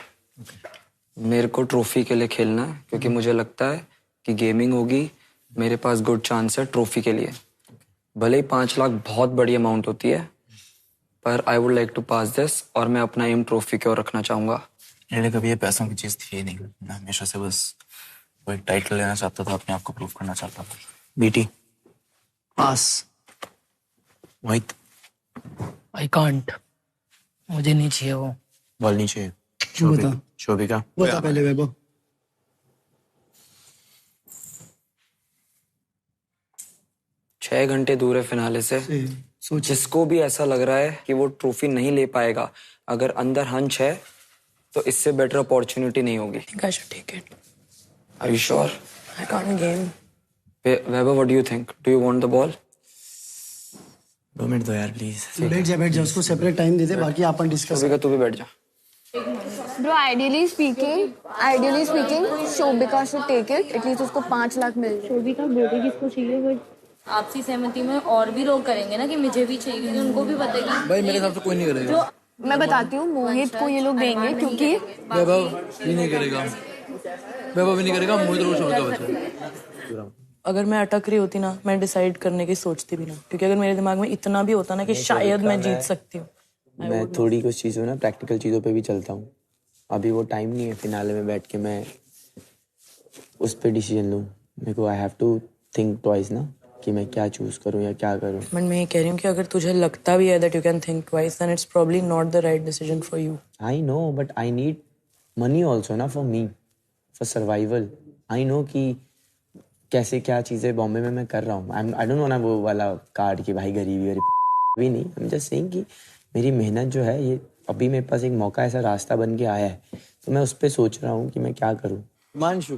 मेरे को ट्रॉफी के लिए खेलना है, क्योंकि मुझे लगता है कि गेमिंग होगी, मेरे पास गुड चांस है ट्रॉफी के लिए। भले ही 5 लाख बहुत बड़ी अमाउंट होती है, पर I would like to pass this, और मैं अपना एम ट्रॉफी की ओर रखना चाहूंगा। मेरे कभी ये पैसों की चीज थी नहीं, मैं हमेशा से बस वो एक टाइटल लेना चाहता था, अपने आप को प्रूव करना चाहता था। BT pass Mohit, I can't, मुझे नहीं चाहिए वो बॉल नहीं चाहिए। बता। शोभिका बता पहले वैभव। छह घंटे दूर है फिनाले से, जिसको भी ऐसा लग रहा है कि वो ट्रॉफी नहीं ले पाएगा, अगर अंदर हंच है तो इससे बेटर अपॉर्चुनिटी नहीं होगी। I should take it. Are you sure? I can't game. Weber, what do you think? Do you want the ball? 2 minute दो यार प्लीज। बैठ जा उसको सेपरेट टाइम दे दे, बाकी अपन डिस्कस। तू भी बैठ जा। Bro, ideally speaking, Shobhika should take it. At least उसको 5 लाख मिल जाए। शोभिका बोले किसको चाहिए, बट आपसी सहमति में और भी लोग करेंगे ना कि मुझे भी चाहिए, क्योंकि उनको भी पता है कि भाई मेरे हिसाब से कोई नहीं करेगा। जो मैं बताती हूँ, मोहित को ये लोग देंगे क्योंकि वैभव भी नहीं करेगा, मोहित रोज शोभिका बचा। अगर मैं अटक रही होती ना, मैं डिसाइड करने की सोचती भी ना, क्योंकि अगर मेरे दिमाग में इतना भी होता ना कि शायद मैं जीत सकती हूँ। मैं थोड़ी कुछ चीज़ों ना प्रैक्टिकल चीज़ों पे भी चलता हूँ। अभी वो टाइम नहीं है फिनाले में बैठ के मैं उस पर डिसीजन लूँ। मेरे को I have to think twice ना कि मैं क्या चूज करूँ या क्या करूँ। बट मैं ये कह रही हूँ कि अगर तुझे लगता भी है that you can think twice, then it's probably not the right decision for you. I know, but I need money also ना for me, for survival. I know कि कैसे क्या चीज़ें बॉम्बे में मैं कर रहा हूँ। आई डोंट वांट वो वाला कार्ड कि भाई गरीबी भी नहीं। आई एम जस्ट सेइंग कि मेरी मेहनत जो है ये अभी मेरे पास एक मौका, ऐसा रास्ता बन के आया है, तो मैं उस पर सोच रहा हूँ कि मैं क्या करूँ। मानशु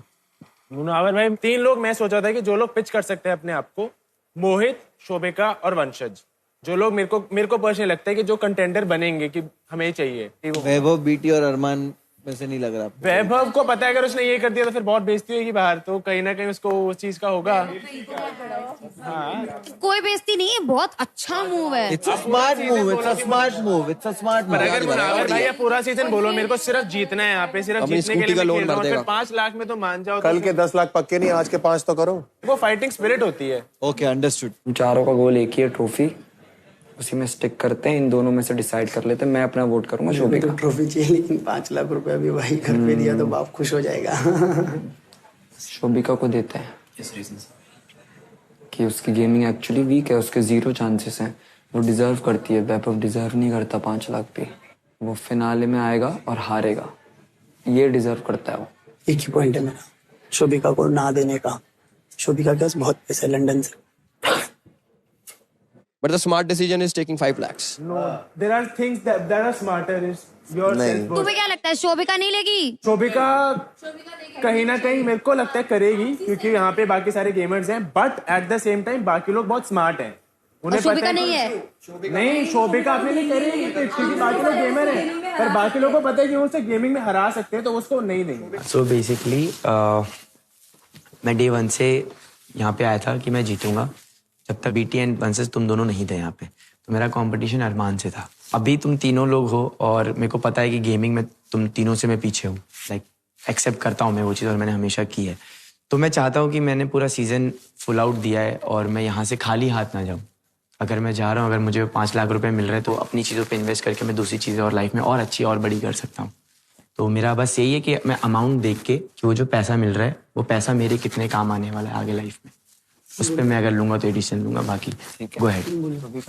मुनावर भाई, 3 लोग मैं सोचा था कि जो लोग पिच कर सकते हैं अपने आप को, मोहित, शोभिका और वंशज। जो लोग मेरे को पर्सनली लगता है कि जो कंटेंडर बनेंगे कि हमें चाहिए। वैभव, बीटी और अरमान में से नहीं लग रहा। वैभव को पता है अगर उसने ये कर दिया तो फिर बहुत बेइज्जती होगी बाहर, तो कहीं ना कहीं उसको उस चीज का होगा। हाँ। कोई बेइज्जती नहीं है, बहुत अच्छा मूव है। It's a smart move. पर अगर मुनावर भाई पूरा सीजन बोलो मेरे को सिर्फ जीतना है, यहाँ पे सिर्फ जीतने के लिए मैं खेल रहा हूँ, फिर 5 लाख में तो मान जाओ। कल के 10 लाख पक्के नहीं, आज के 5 तो करो। वो फाइटिंग स्पिरिट होती है। Okay, understood. चारों का गोल एक ही है, ट्रॉफी। उसी में स्टिक करते हैं, इन दोनों में से डिसाइड कर लेते हैं। मैं अपना वोट करूंगा शोभिका। ट्रॉफी चाहिए, लेकिन 5 लाख रुपए भी भाई घर पे दिया तो बाप खुश हो जाएगा। शोभिका को देते हैं इस रीजन से कि उसकी गेमिंग एक्चुअली वीक है, उसके 0 चांसेस हैं। वो डिजर्व करती है, वैभव डिजर्व नहीं करता 5 लाख पे। वो फिनाले में आएगा और हारेगा, ये डिजर्व करता है वो। एक ही पॉइंट है मेरा, शोभिका को ना देने का। शोभिका के पास बहुत पैसा है लंदन से। But the smart decision is taking 5 lakhs. No, there are things that are smarter. Is yourself. तुम्हें क्या लगता है शोभिका नहीं लेगी? शोभिका कहीं ना कहीं मेरे को लगता है करेगी, क्योंकि यहाँ पे बाकी सारे गेमर्स हैं, but at the same time बाकी लोग बहुत स्मार्ट हैं। उन्हें शोभिका नहीं है। नहीं, शोभिका अपने लिए करेगी क्योंकि बाकी लोग गेमर हैं, पर बाकी लोगों को पता है कि वो उसे गेमिंग में हरा सकते हैं, तो उसको नहीं देंगे। So basically, मैं डे 1 से यहाँ पे आया था कि मैं जीतूंगा जब तक बीटी एंड वंशज तुम दोनों नहीं थे यहाँ पे। तो मेरा कंपटीशन अरमान से था। अभी तुम तीनों लोग हो और मेरे को पता है कि गेमिंग में तुम तीनों से मैं पीछे हूँ। लाइक एक्सेप्ट करता हूँ मैं वो चीज़, और मैंने हमेशा की है। तो मैं चाहता हूँ कि मैंने पूरा सीजन फुल आउट दिया है और मैं यहाँ से खाली हाथ ना जाऊँ। अगर मैं जा रहा हूँ, अगर मुझे 5 लाख रुपए मिल रहे हैं तो अपनी चीज़ों पे इन्वेस्ट करके मैं दूसरी चीज़ें और लाइफ में और अच्छी और बड़ी कर सकता हूँ। तो मेरा बस यही है कि मैं अमाउंट देख के कि वो जो पैसा मिल रहा है वो पैसा मेरे कितने काम आने वाला है आगे लाइफ में, उस पर मैं अगर लूंगा तो एडिशन लूंगा। बाकी गो अहेड।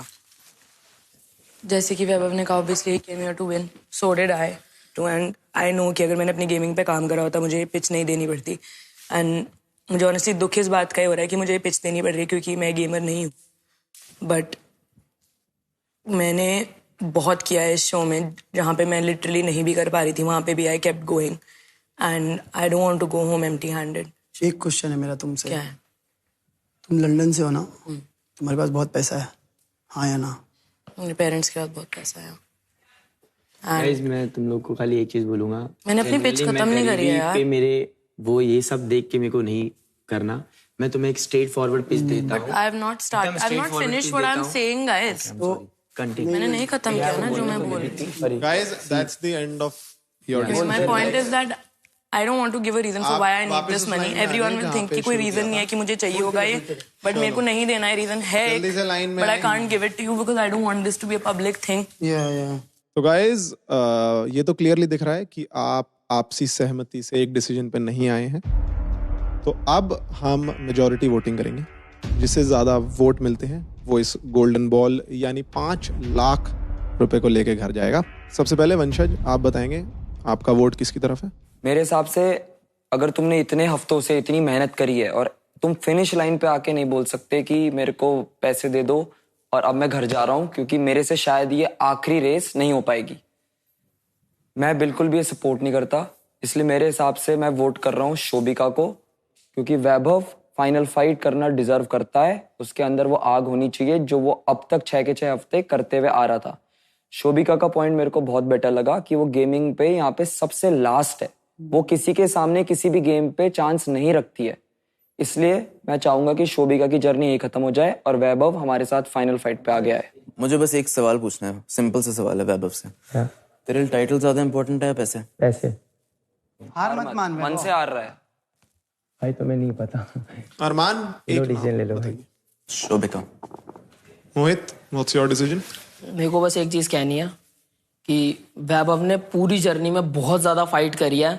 जैसे कि वैभव ने कहा, obviously he came here to win, so did I too, and I know कि अगर मैंने अपनी गेमिंग पे काम करा होता मुझे ये पिच नहीं देनी पड़ती। एंड मुझे ऑनेस्टली दुख इस बात का ही हो रहा है कि मुझे ये पिच देनी पड़ रही है क्योंकि मैं गेमर नहीं हूँ। बट मैंने बहुत किया है इस शो में, जहाँ पे मैं लिटरली नहीं भी कर पा रही थी वहाँ पे भी I kept going, and I don't want to go home empty handed. एक क्वेश्चन है मेरा तुमसे। क्या है? तुम लंदन से हो ना, तुम्हारे पास बहुत पैसा है, हाँ या ना? मेरे पेरेंट्स के पास बहुत पैसा है। गाइस, मैं तुम लोग को खाली एक चीज बोलूंगा, मैंने अपनी पिच खत्म नहीं करी है यार। मेरे वो ये सब देख के मेरे को नहीं करना। मैं तुम्हें एक स्ट्रेट फॉरवर्ड पिच देता हूँ। I have not finished what I am saying guys. मैंने नहीं खत्म किया ना जो मैं बोल रही थी। Guys, that's the end of your discussion. My point is that I don't want to give a reason for why I need this money. Everyone will think कि कोई reason नहीं है कि मुझे चाहिए होगा ये, but मेरे को नहीं देना है, reason है, but I can't give it to you because I don't want this to be a public thing. Yeah. तो guys, ये तो clearly दिख रहा है कि आप आपसी सहमति से एक डिसीजन पे नहीं आए हैं। तो अब हम मेजॉरिटी वोटिंग करेंगे, जिससे ज्यादा वोट मिलते हैं वो इस गोल्डन बॉल यानी 5 लाख रुपए को लेके घर जाएगा। सबसे पहले वंशज, आप बताएंगे आपका वोट किसकी तरफ है? मेरे हिसाब से अगर तुमने इतने हफ्तों से इतनी मेहनत करी है और तुम फिनिश लाइन पे आके नहीं बोल सकते कि मेरे को पैसे दे दो और अब मैं घर जा रहा हूँ क्योंकि मेरे से शायद ये आखिरी रेस नहीं हो पाएगी। मैं बिल्कुल भी ये सपोर्ट नहीं करता, इसलिए मेरे हिसाब से मैं वोट कर रहा हूँ शोभिका को, क्योंकि वैभव फाइनल फाइट करना डिजर्व करता है। उसके अंदर वो आग होनी चाहिए जो वो अब तक 6 के 6 हफ्ते करते हुए आ रहा था। शोभिका का पॉइंट मेरे को बहुत बेटर लगा कि वो गेमिंग पे यहाँ पे सबसे लास्ट है, वो किसी के सामने किसी भी गेम पे चांस नहीं रखती है। इसलिए मैं चाहूंगा कि शोभिका की जर्नी यही खत्म हो जाए और वैभव हमारे साथ फाइनल फाइट पे आ गया है। मुझे बस एक सवाल पूछना है, सिंपल सा सवाल है वैभव से। तेरे लिए टाइटल ज्यादा इंपॉर्टेंट है पैसे? पैसे। हार मत मान, मन से हार रहा है भाई, तुम्हें नहीं पता। अरमान, लो डिसीजन ले लो भाई। शोभिका। मोहित, व्हाट्स योर डिसीजन? मेरे को बस एक चीज कहनी है कि वैभव ने पूरी जर्नी में बहुत ज्यादा फाइट करी है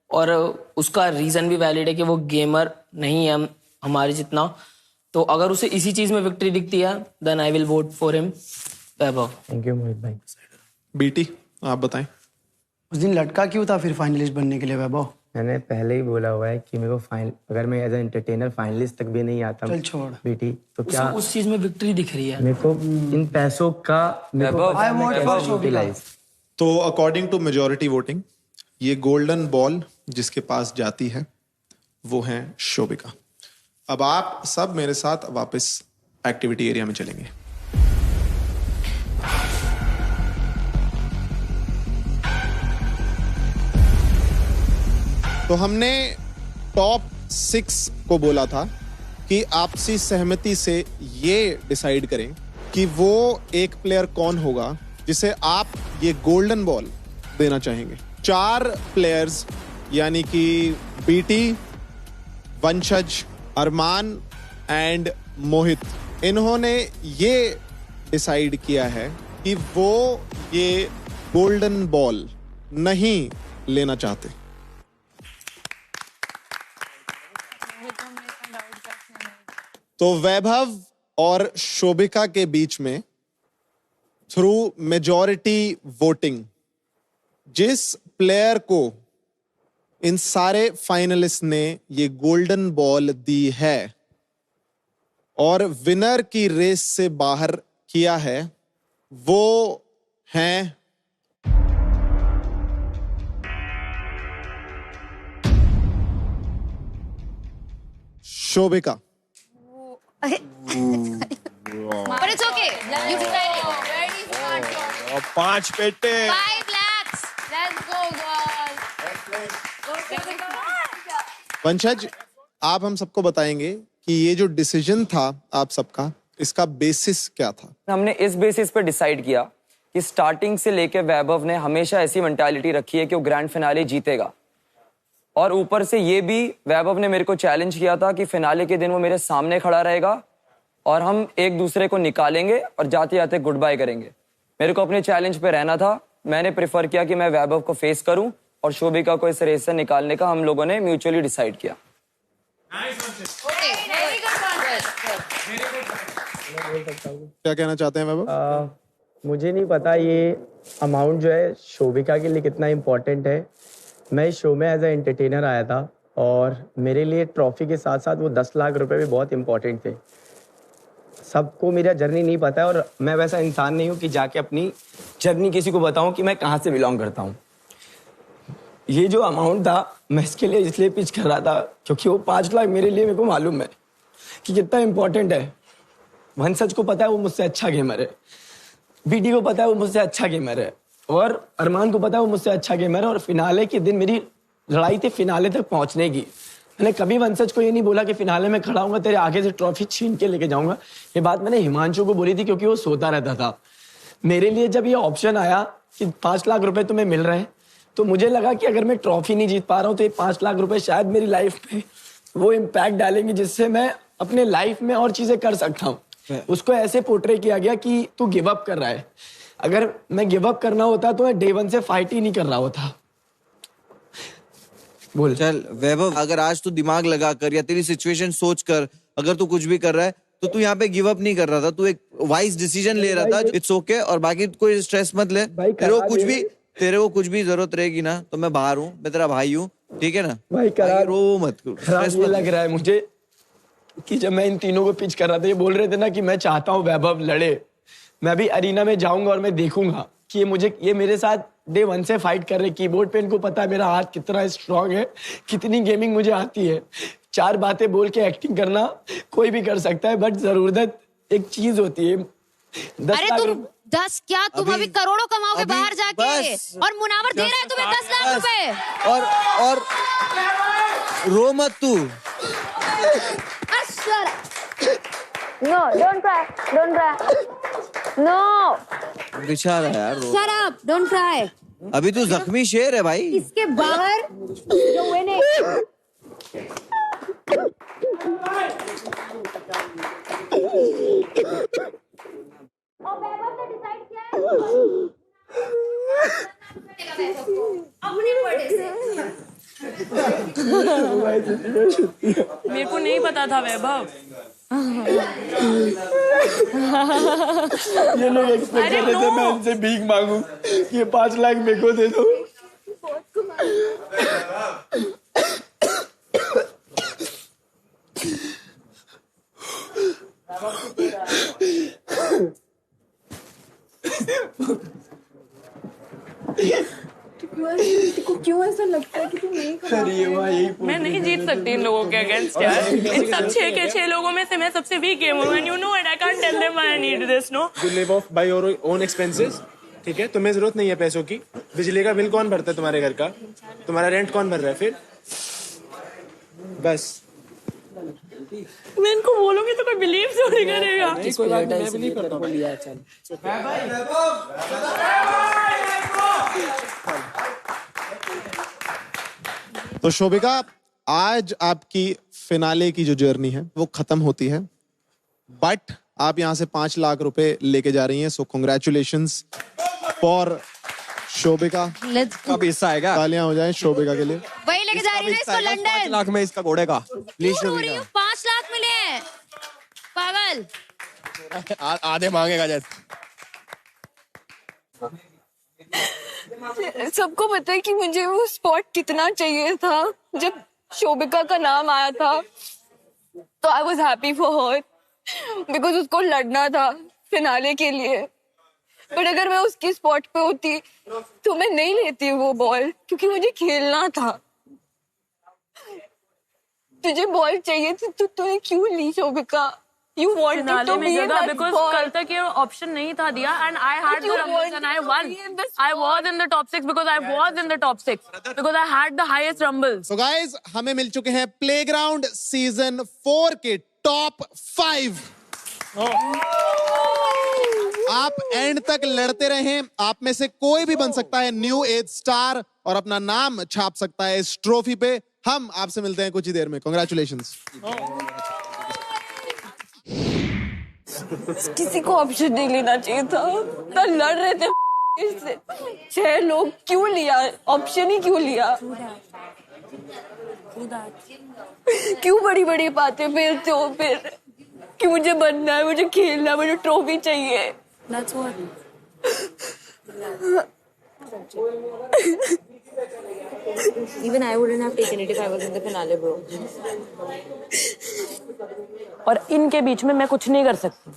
और उसका रीजन भी वैलिड है कि वो गेमर नहीं है हमारे जितना। तो अगर उसे इसी चीज में विक्ट्री दिखती है then I will vote for him, Vaibhav. Thank you Mohit भाई। बीटी, आप बताएं। उस दिन लटका क्यों था फिर फाइनलिस्ट बनने के लिए वैभव? मैंने पहले ही बोला हुआ है कि मेरे को फाइनल, अगर मैं एज एंटरटेनर फाइनलिस्ट तक भी नहीं आता चल छोड़ बेटी तो क्या उस चीज में विक्ट्री दिख रही है मेरे को। इन पैसों का मेरे को पता है मैं कैसे यूटिलाइज। तो अकॉर्डिंग टू मेजॉरिटी वोटिंग ये गोल्डन बॉल जिसके पास जाती है वो है शोभिका। अब आप सब मेरे साथ वापस एक्टिविटी एरिया में चलेंगे। तो हमने टॉप 6 को बोला था कि आपसी सहमति से ये डिसाइड करें कि वो एक प्लेयर कौन होगा जिसे आप ये गोल्डन बॉल देना चाहेंगे। 4 प्लेयर्स यानी कि बीटी, वंशज, अरमान एंड मोहित, इन्होंने ये डिसाइड किया है कि वो ये गोल्डन बॉल नहीं लेना चाहते। तो वैभव और शोभिका के बीच में थ्रू मेजॉरिटी वोटिंग जिस प्लेयर को इन सारे फाइनलिस्ट ने ये गोल्डन बॉल दी है और विनर की रेस से बाहर किया है वो हैं Shobhika. But it's okay. You decided. Very smart. 5 पेटे। 5 lakhs. Let's go, girls. वंशज, आप हम सबको बताएंगे कि ये जो डिसीजन था आप सबका, इसका बेसिस क्या था? हमने इस बेसिस पे डिसाइड किया कि स्टार्टिंग से लेके वैभव ने हमेशा ऐसी मेंटालिटी रखी है कि वो ग्रैंड फिनाले जीतेगा। और ऊपर से ये भी वैभव ने मेरे को चैलेंज किया था कि फिनाले के दिन वो मेरे सामने खड़ा रहेगा और हम एक दूसरे को निकालेंगे और जाते जाते गुड बाय करेंगे। मेरे को अपने चैलेंज पे रहना था। मैंने प्रेफर किया कि मैं वैभव को फेस करूं और शोभिका को इस रेस से निकालने का हम लोगों ने म्यूचुअली डिसाइड किया। क्या कहना चाहते हैं वैभव? मुझे नहीं पता ये अमाउंट जो है शोभिका के लिए कितना इम्पोर्टेंट है। मैं इस शो में एज ए एंटरटेनर आया था और मेरे लिए ट्रॉफी के साथ साथ वो 10 लाख रुपए भी बहुत इंपॉर्टेंट थे। सबको मेरा जर्नी नहीं पता है और मैं वैसा इंसान नहीं हूँ कि जाके अपनी जर्नी किसी को बताऊँ कि मैं कहाँ से बिलोंग करता हूँ। ये जो अमाउंट था मैं इसके लिए इसलिए पिच कर रहा था क्योंकि वो 5 लाख मेरे लिए, मेरे को मालूम है कि कितना इंपॉर्टेंट है। वंशज को पता है वो मुझसे अच्छा गेमर है, बीटी को पता है वो मुझसे अच्छा गेमर है और अरमान को पता है वो मुझसे अच्छा गेमर है। और फिनाले के दिन मेरी लड़ाई थी फिनाले तक पहुंचने की। मैंने कभी वंशज को ये नहीं बोला कि फिनाले में खड़ा हूंगा तेरे आगे से ट्रॉफी छीन के लेके जाऊंगा। ये बात मैंने हिमांशु को बोली थी क्योंकि वो सोता रहता था। मेरे लिए जब ये ऑप्शन आया कि 5 लाख रुपए तुम्हें मिल रहे हैं तो मुझे लगा कि अगर मैं ट्रॉफी नहीं जीत पा रहा हूँ तो ये 5 लाख रुपए शायद मेरी लाइफ में वो इम्पैक्ट डालेंगे जिससे मैं अपने लाइफ में और चीजें कर सकता हूँ। उसको ऐसे पोर्ट्रे किया गया कि तू गिव अप कर रहा है। अगर मैं गिव अप करना होता तो मैं डे 1 से फाइट ही नहीं कर रहा होता। बोल चल वैभव, अगर आज तू दिमाग लगा कर या तेरी सिचुएशन सोच कर अगर तू कुछ भी कर रहा है तो तू यहाँ पे गिव अप नहीं कर रहा था, तू एक वाइज डिसीजन ले रहा था। इट्स ओके और बाकी कोई स्ट्रेस मत ले। तेरे को कुछ भी जरूरत रहेगी ना तो मैं बाहर हूँ, मैं तेरा भाई हूँ, ठीक है ना भाई? रो मत, खराब ये लग रहा है मुझे कि जब मैं इन तीनों को पिच कर रहा था, ये बोल रहे थे ना कि मैं चाहता हूँ वैभव लड़े, मैं भी अरीना में जाऊंगा और मैं देखूंगा कि ये मेरे साथ डे 1 से फाइट कर रहे। कीबोर्ड पे इनको पता है मेरा हाथ कितना स्ट्रांग है, कितनी गेमिंग मुझे आती है। 4 बातें बोल के एक्टिंग करना कोई भी कर सकता है, बट जरूरत एक चीज होती है। अरे तुम 10 क्या, तुम अभी करोड़ों कमाओगे बाहर जाके, और मुनावर दे रहा है तुम्हें 10 लाख रुपए। और रो मत तू। No, don't cry. Don't cry. No. बेचारा यार रो। Shut up, don't cry. अभी तू जख्मी शेर है भाई। इसके बाहर जो winning। मेरे को नहीं पता था वैभव। ये लोग एक्सपेक्ट कर रहे थे मैं इनसे भीख मांगू, ये 5 लाख मेरे को दे दो। क्यों ऐसा लगता है कि तुम नहीं कर मैं नहीं जीत सकती इन लोगों के अगेंस्ट यार। इन सब 6 के 6 लोगों में से मैं सबसे वीक गेम हूँ, and you know it. I can't tell them I need this, no? You live off by your own expenses, ठीक है? तुम्हें जरूरत नहीं है पैसों की। बिजली का बिल कौन भरता है तुम्हारे घर का? तुम्हारा रेंट कौन भर रहा है फिर? बस मैं इनको बोलूंगी तो कोई बिलीव थोड़ी करेगा। कोई बात नहीं, मैं बिलीव करता हूँ। तो शोभिका, आज आपकी फिनाले की जो जर्नी है वो खत्म होती है, बट आप यहां से 5 लाख रुपए लेके जा रही हैं। सो कॉन्ग्रेचुलेशंस फॉर शोभिका। कब हिस्सा आएगा? तालियां हो जाएं शोभिका के लिए। वही लेके जा रही है इसको लंदन। 5 लाख में इसका घोड़े का। प्लीज शोभिका। 5 लाख मिले हैं, पागल। आधे मांगेगा जैसे। सबको पता है कि मुझे वो स्पॉट कितना चाहिए था। जब शोभिका का नाम आया था तो I was happy for her, because उसको लड़ना था फिनाले के लिए। बट अगर मैं उसकी स्पॉट पे होती तो मैं नहीं लेती वो बॉल, क्योंकि मुझे खेलना था। तुझे बॉल चाहिए थी तो तूने क्यों ली Shobhika? You wanted to be in that because ball. कल तक ये ऑप्शन नहीं था दिया, and I had the rumbles and I won. I was in the top 6 because I was in the top 6 because I had the highest rumbles. So guys, हमें मिल चुके हैं प्लेग्राउंड सीजन 4 के टॉप 5। आप एंड तक लड़ते रहें, आप में से कोई भी बन सकता है न्यू एज स्टार और अपना नाम छाप सकता है इस ट्रॉफी पे। हम आपसे मिलते हैं कुछ ही देर में। कांग्रेचुलेशंस। किसी को ऑप्शन नहीं लेना चाहिए था, तो लड़ रहे थे इससे। 6 लोग क्यों लिया ऑप्शन ही क्यों लिया? क्यों बड़ी बड़ी बातें फेरते हो फिर कि मुझे बनना है, मुझे खेलना है, मुझे ट्रॉफी चाहिए। That's what. Even I wouldn't have taken it if I was in the finale, bro. और इनके बीच में मैं कुछ नहीं कर सकती।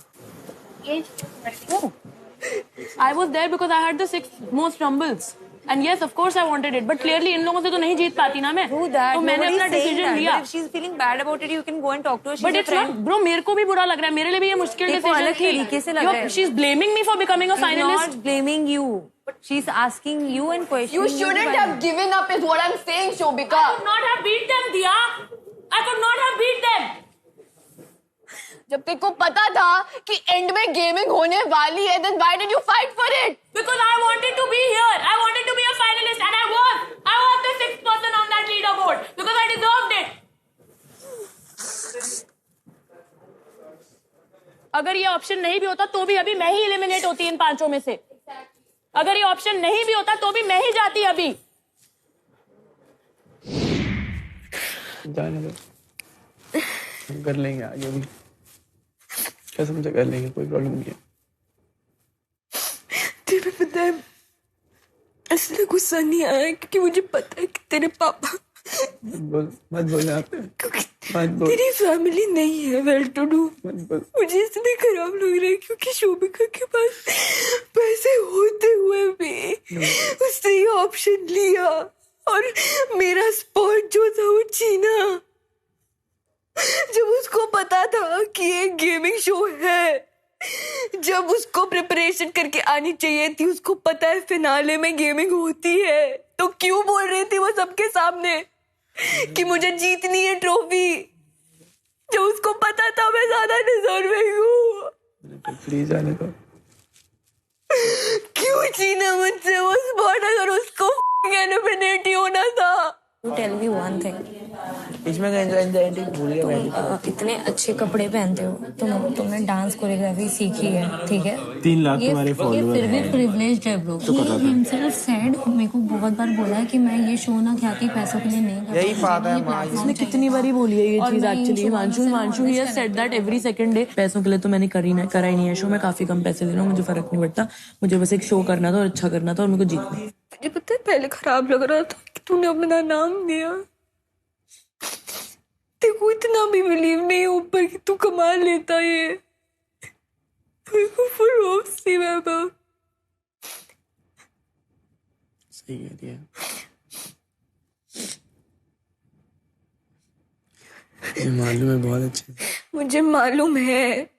I was there because I had the 6 most rumbles. And yes, of course I wanted it, but clearly इन लोगों से तो नहीं जीत पाती ना मैं। तो मैंने अपना डिसीजन लिया। If she's feeling bad about it, you can go and talk to her. But it's not, bro. मेरे को भी बुरा लग रहा है। मेरे लिए भी ये मुश्किल डिसीजन अलग तरीके से लग रहा है। She's blaming me for becoming a finalist. Not blaming you. She's asking you and questioning You shouldn't have given up is what I'm saying, Shobhika. I could not have beat them, Diya. I could not have beat them. जब तेरे को पता था कि एंड में गेमिंग होने वाली है, then why did you fight for it? Because I wanted to be here. I wanted to be a finalist, and I was. I was the 6th person on that leaderboard because I deserved it. अगर ये ऑप्शन नहीं भी होता तो भी अभी मैं ही एलिमिनेट होती इन 5 में से। अगर ये ऑप्शन नहीं भी होता तो भी मैं ही जाती अभी। जाने दो, हम कर लेंगे आगे भी, कसम से कर लेंगे, कोई प्रॉब्लम नहीं है। तुम्हें पता है इसलिए गुस्सा नहीं आया क्योंकि मुझे पता है कि तेरे पापा मत बोल यहाँ पे। क्योंकि तेरी फैमिली नहीं है वेल टू डू। मुझे इसलिए खराब लग रहा है क्योंकि शोभिका के पास पैसे होते हुए भी उसने ये ऑप्शन लिया और मेरा स्पॉट जो था वो छीना। जब उसको पता था कि ये गेमिंग शो है, जब उसको प्रिपरेशन करके आनी चाहिए थी, उसको पता है फिनाले में गेमिंग होती है, तो क्यों बोल रही थी वो सबके सामने कि मुझे जीतनी है ट्रॉफी, जब उसको पता था मैं ज्यादा डिजर्विंग हूँ। प्लीज आने दो। क्यों छीना मुझसे वो स्पॉट अगर उसको एलिमिनेट ही होना था। To tell me one thing. इसमें भूल गया मैं। इतने अच्छे कपड़े पहनते हो तुमने डांस कोरियोग्राफी सीखी है, ठीक है? 3 लाख तुम्हारे फॉलोअर फिर भी प्रिविलेज्ड है ब्रो। He himself said, मेरे को बहुत बार बोला है कि मैं ये शो ना ख्याति पैसों के लिए नहीं करता। यही बात है, इसने कितनी बारी बोली है ये चीज actually. Himanshu he has said that every second day. पैसों के लिए तो मैंने करा ही नहीं है शो। मैं काफी कम पैसे ले रहा हूँ, मुझे फर्क नहीं पड़ता। मुझे बस एक शो करना था और अच्छा करना था और मेरे को जीतना। मुझे पता है पहले खराब लग रहा था कि तूने अपना नाम दिया। देखो इतना भी बिलीव नहीं ऊपर कि तू कमा लेता ये। मेरे को फुल होप सी वैभव। सही कह रही है। ये मालूम है बहुत अच्छे। मुझे मालूम है,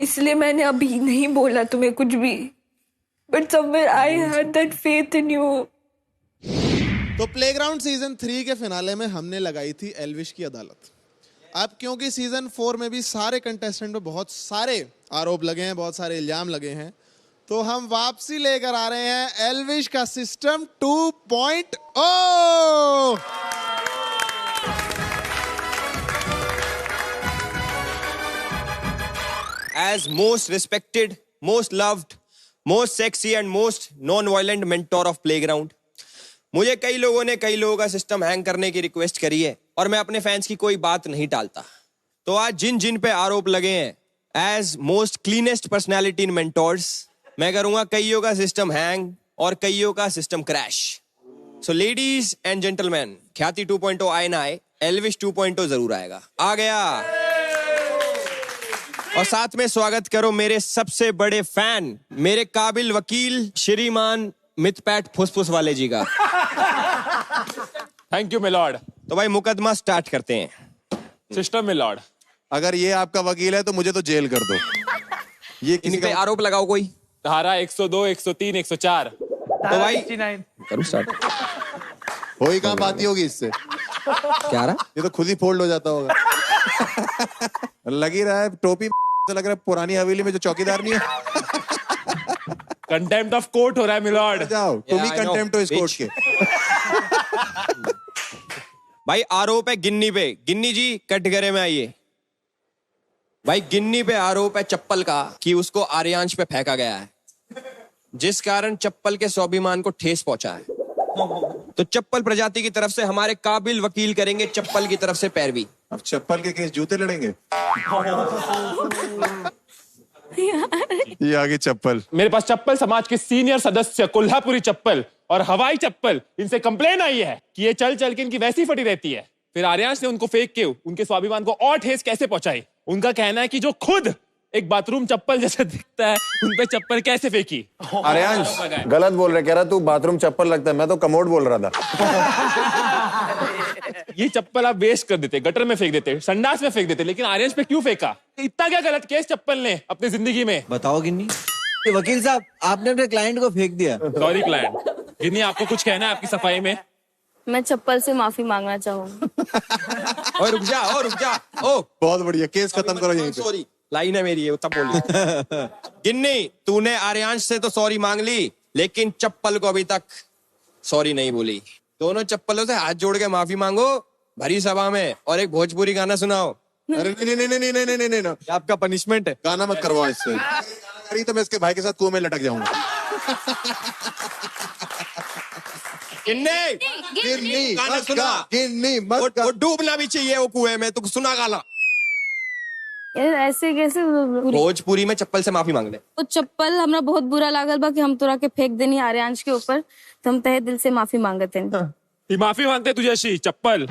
इसलिए मैंने अभी नहीं बोला तुम्हें कुछ भी। But somewhere I had that faith in you. तो प्लेग्राउंड सीजन 3 के फिनाले में हमने लगाई थी एल्विश की अदालत। अब क्योंकि सीजन 4 में भी सारे कंटेस्टेंट पे बहुत सारे आरोप लगे हैं, बहुत सारे इल्जाम लगे हैं, तो हम वापसी लेकर आ रहे हैं एल्विश का system 2.0। As most respected, most loved, most sexy and most non-violent mentor of playground, मुझे कई लोगों का सिस्टम हैंग करने की रिक्वेस्ट करी है और मैं अपने फैंस की कोई बात नहीं टालता। तो आज जिन जिन पे आरोप लगे हैं, as most cleanest personality in mentors, मैं करूंगा कईयों का सिस्टम हैंग और कईयों का system crash. So ladies and gentleman, Khyati 2.0 आए ना आए, एल्विश 2.0 जरूर आएगा। आ गया। और साथ में स्वागत करो मेरे सबसे बड़े फैन, मेरे काबिल वकील श्रीमान मितपैट फुसफुस वाले जी का। Thank you milord. तो भाई मुकदमा स्टार्ट करते हैं। सिस्टम मिलॉर्ड, अगर ये आपका वकील है तो मुझे तो जेल कर दो। ये किसी पे आरोप लगाओ कोई। धारा 102, 103, 104। तो भाई करूं स्टार्ट। हो ही कहाँ पाती होगी इससे। क्या रहा? ये तो खुद ही फोल्ड हो जाता होगा। लग ही रहा है टोपी से, लग रहा है पुरानी हवेली में जो चौकीदार नहीं है। कंटेम्प्ट ऑफ कोर्ट हो रहा है मिलॉर्ड। जाओ तुम ही कंटेम्प्ट हो इस कोर्ट के। भाई आरोप है गिन्नी पे। गिन्नी जी कटघरे में आइए। भाई गिन्नी पे आरोप है चप्पल का कि उसको आर्यांश पे फेंका गया है, जिस कारण चप्पल के स्वाभिमान को ठेस पहुंचा है। तो चप्पल प्रजाति की तरफ से हमारे काबिल वकील करेंगे चप्पल की तरफ से पैरवी। अब चप्पल के केस जूते लड़ेंगे। ये आगे चप्पल। मेरे पास चप्पल समाज के सीनियर सदस्य कोल्हापुरी चप्पल और हवाई चप्पल, इनसे कंप्लेन आई है कि ये चल चल के इनकी वैसी फटी रहती है। फिर आर्यांश ने उनको फेंक के उनके स्वाभिमान को और ठेस कैसे पहुंचाई। उनका कहना है कि जो खुद एक बाथरूम चप्पल जैसा दिखता है, उन पे चप्पल कैसे फेंकी। आर्यांश गलत बोल रहे, कह रहा तू बाथरूम चप्पल लगता है, मैं तो कमोड बोल रहा था। ये चप्पल आप वेस्ट कर देते, गटर में फेंक देते, संडास में फेंक देते, लेकिन आर्यांश पे क्यों फेंका? इतना क्या गलत किया इस चप्पल ने अपनी जिंदगी में? बताओ गिन्नी। वकील साहब, आपने अपने क्लाइंट को फेंक दिया। Sorry client. गिन्नी, आपको कुछ कहना है आपकी सफाई में? मैं चप्पल से माफी मांगना चाहूंगा। और रुक जा। ओ बहुत बढ़िया, केस खत्म करो यहीं पे। सॉरी, लाइन है मेरी, ये तब बोलिए। गिन्नी, तूने आर्यांश से तो सॉरी मांग ली, लेकिन चप्पल को अभी तक सॉरी नहीं बोली। दोनों चप्पलों से हाथ जोड़ के माफी मांगो भरी सभा में और एक भोजपुरी गाना सुनाओ। अरे नहीं, आपका पनिशमेंट है। गाना मत करवाओ इससे। अरे तो मैं इसके भाई के साथ कुएं में लटक जाऊंगा। गिन्नी गाना सुना। गिन्नी मत वो डूबना भी चाहिए वो कुएं में, तू सुना गाना। यार ऐसे कैसे? भोजपुरी में चप्पल से माफी मांग ले। वो चप्पल हमरा बहुत बुरा लागल बा कि हम तोरा के फेंक देनी आर्यांश के ऊपर, तो हम तहे दिल से माफी मांगते हैं। माफी मांगते तुझे शी चप्पल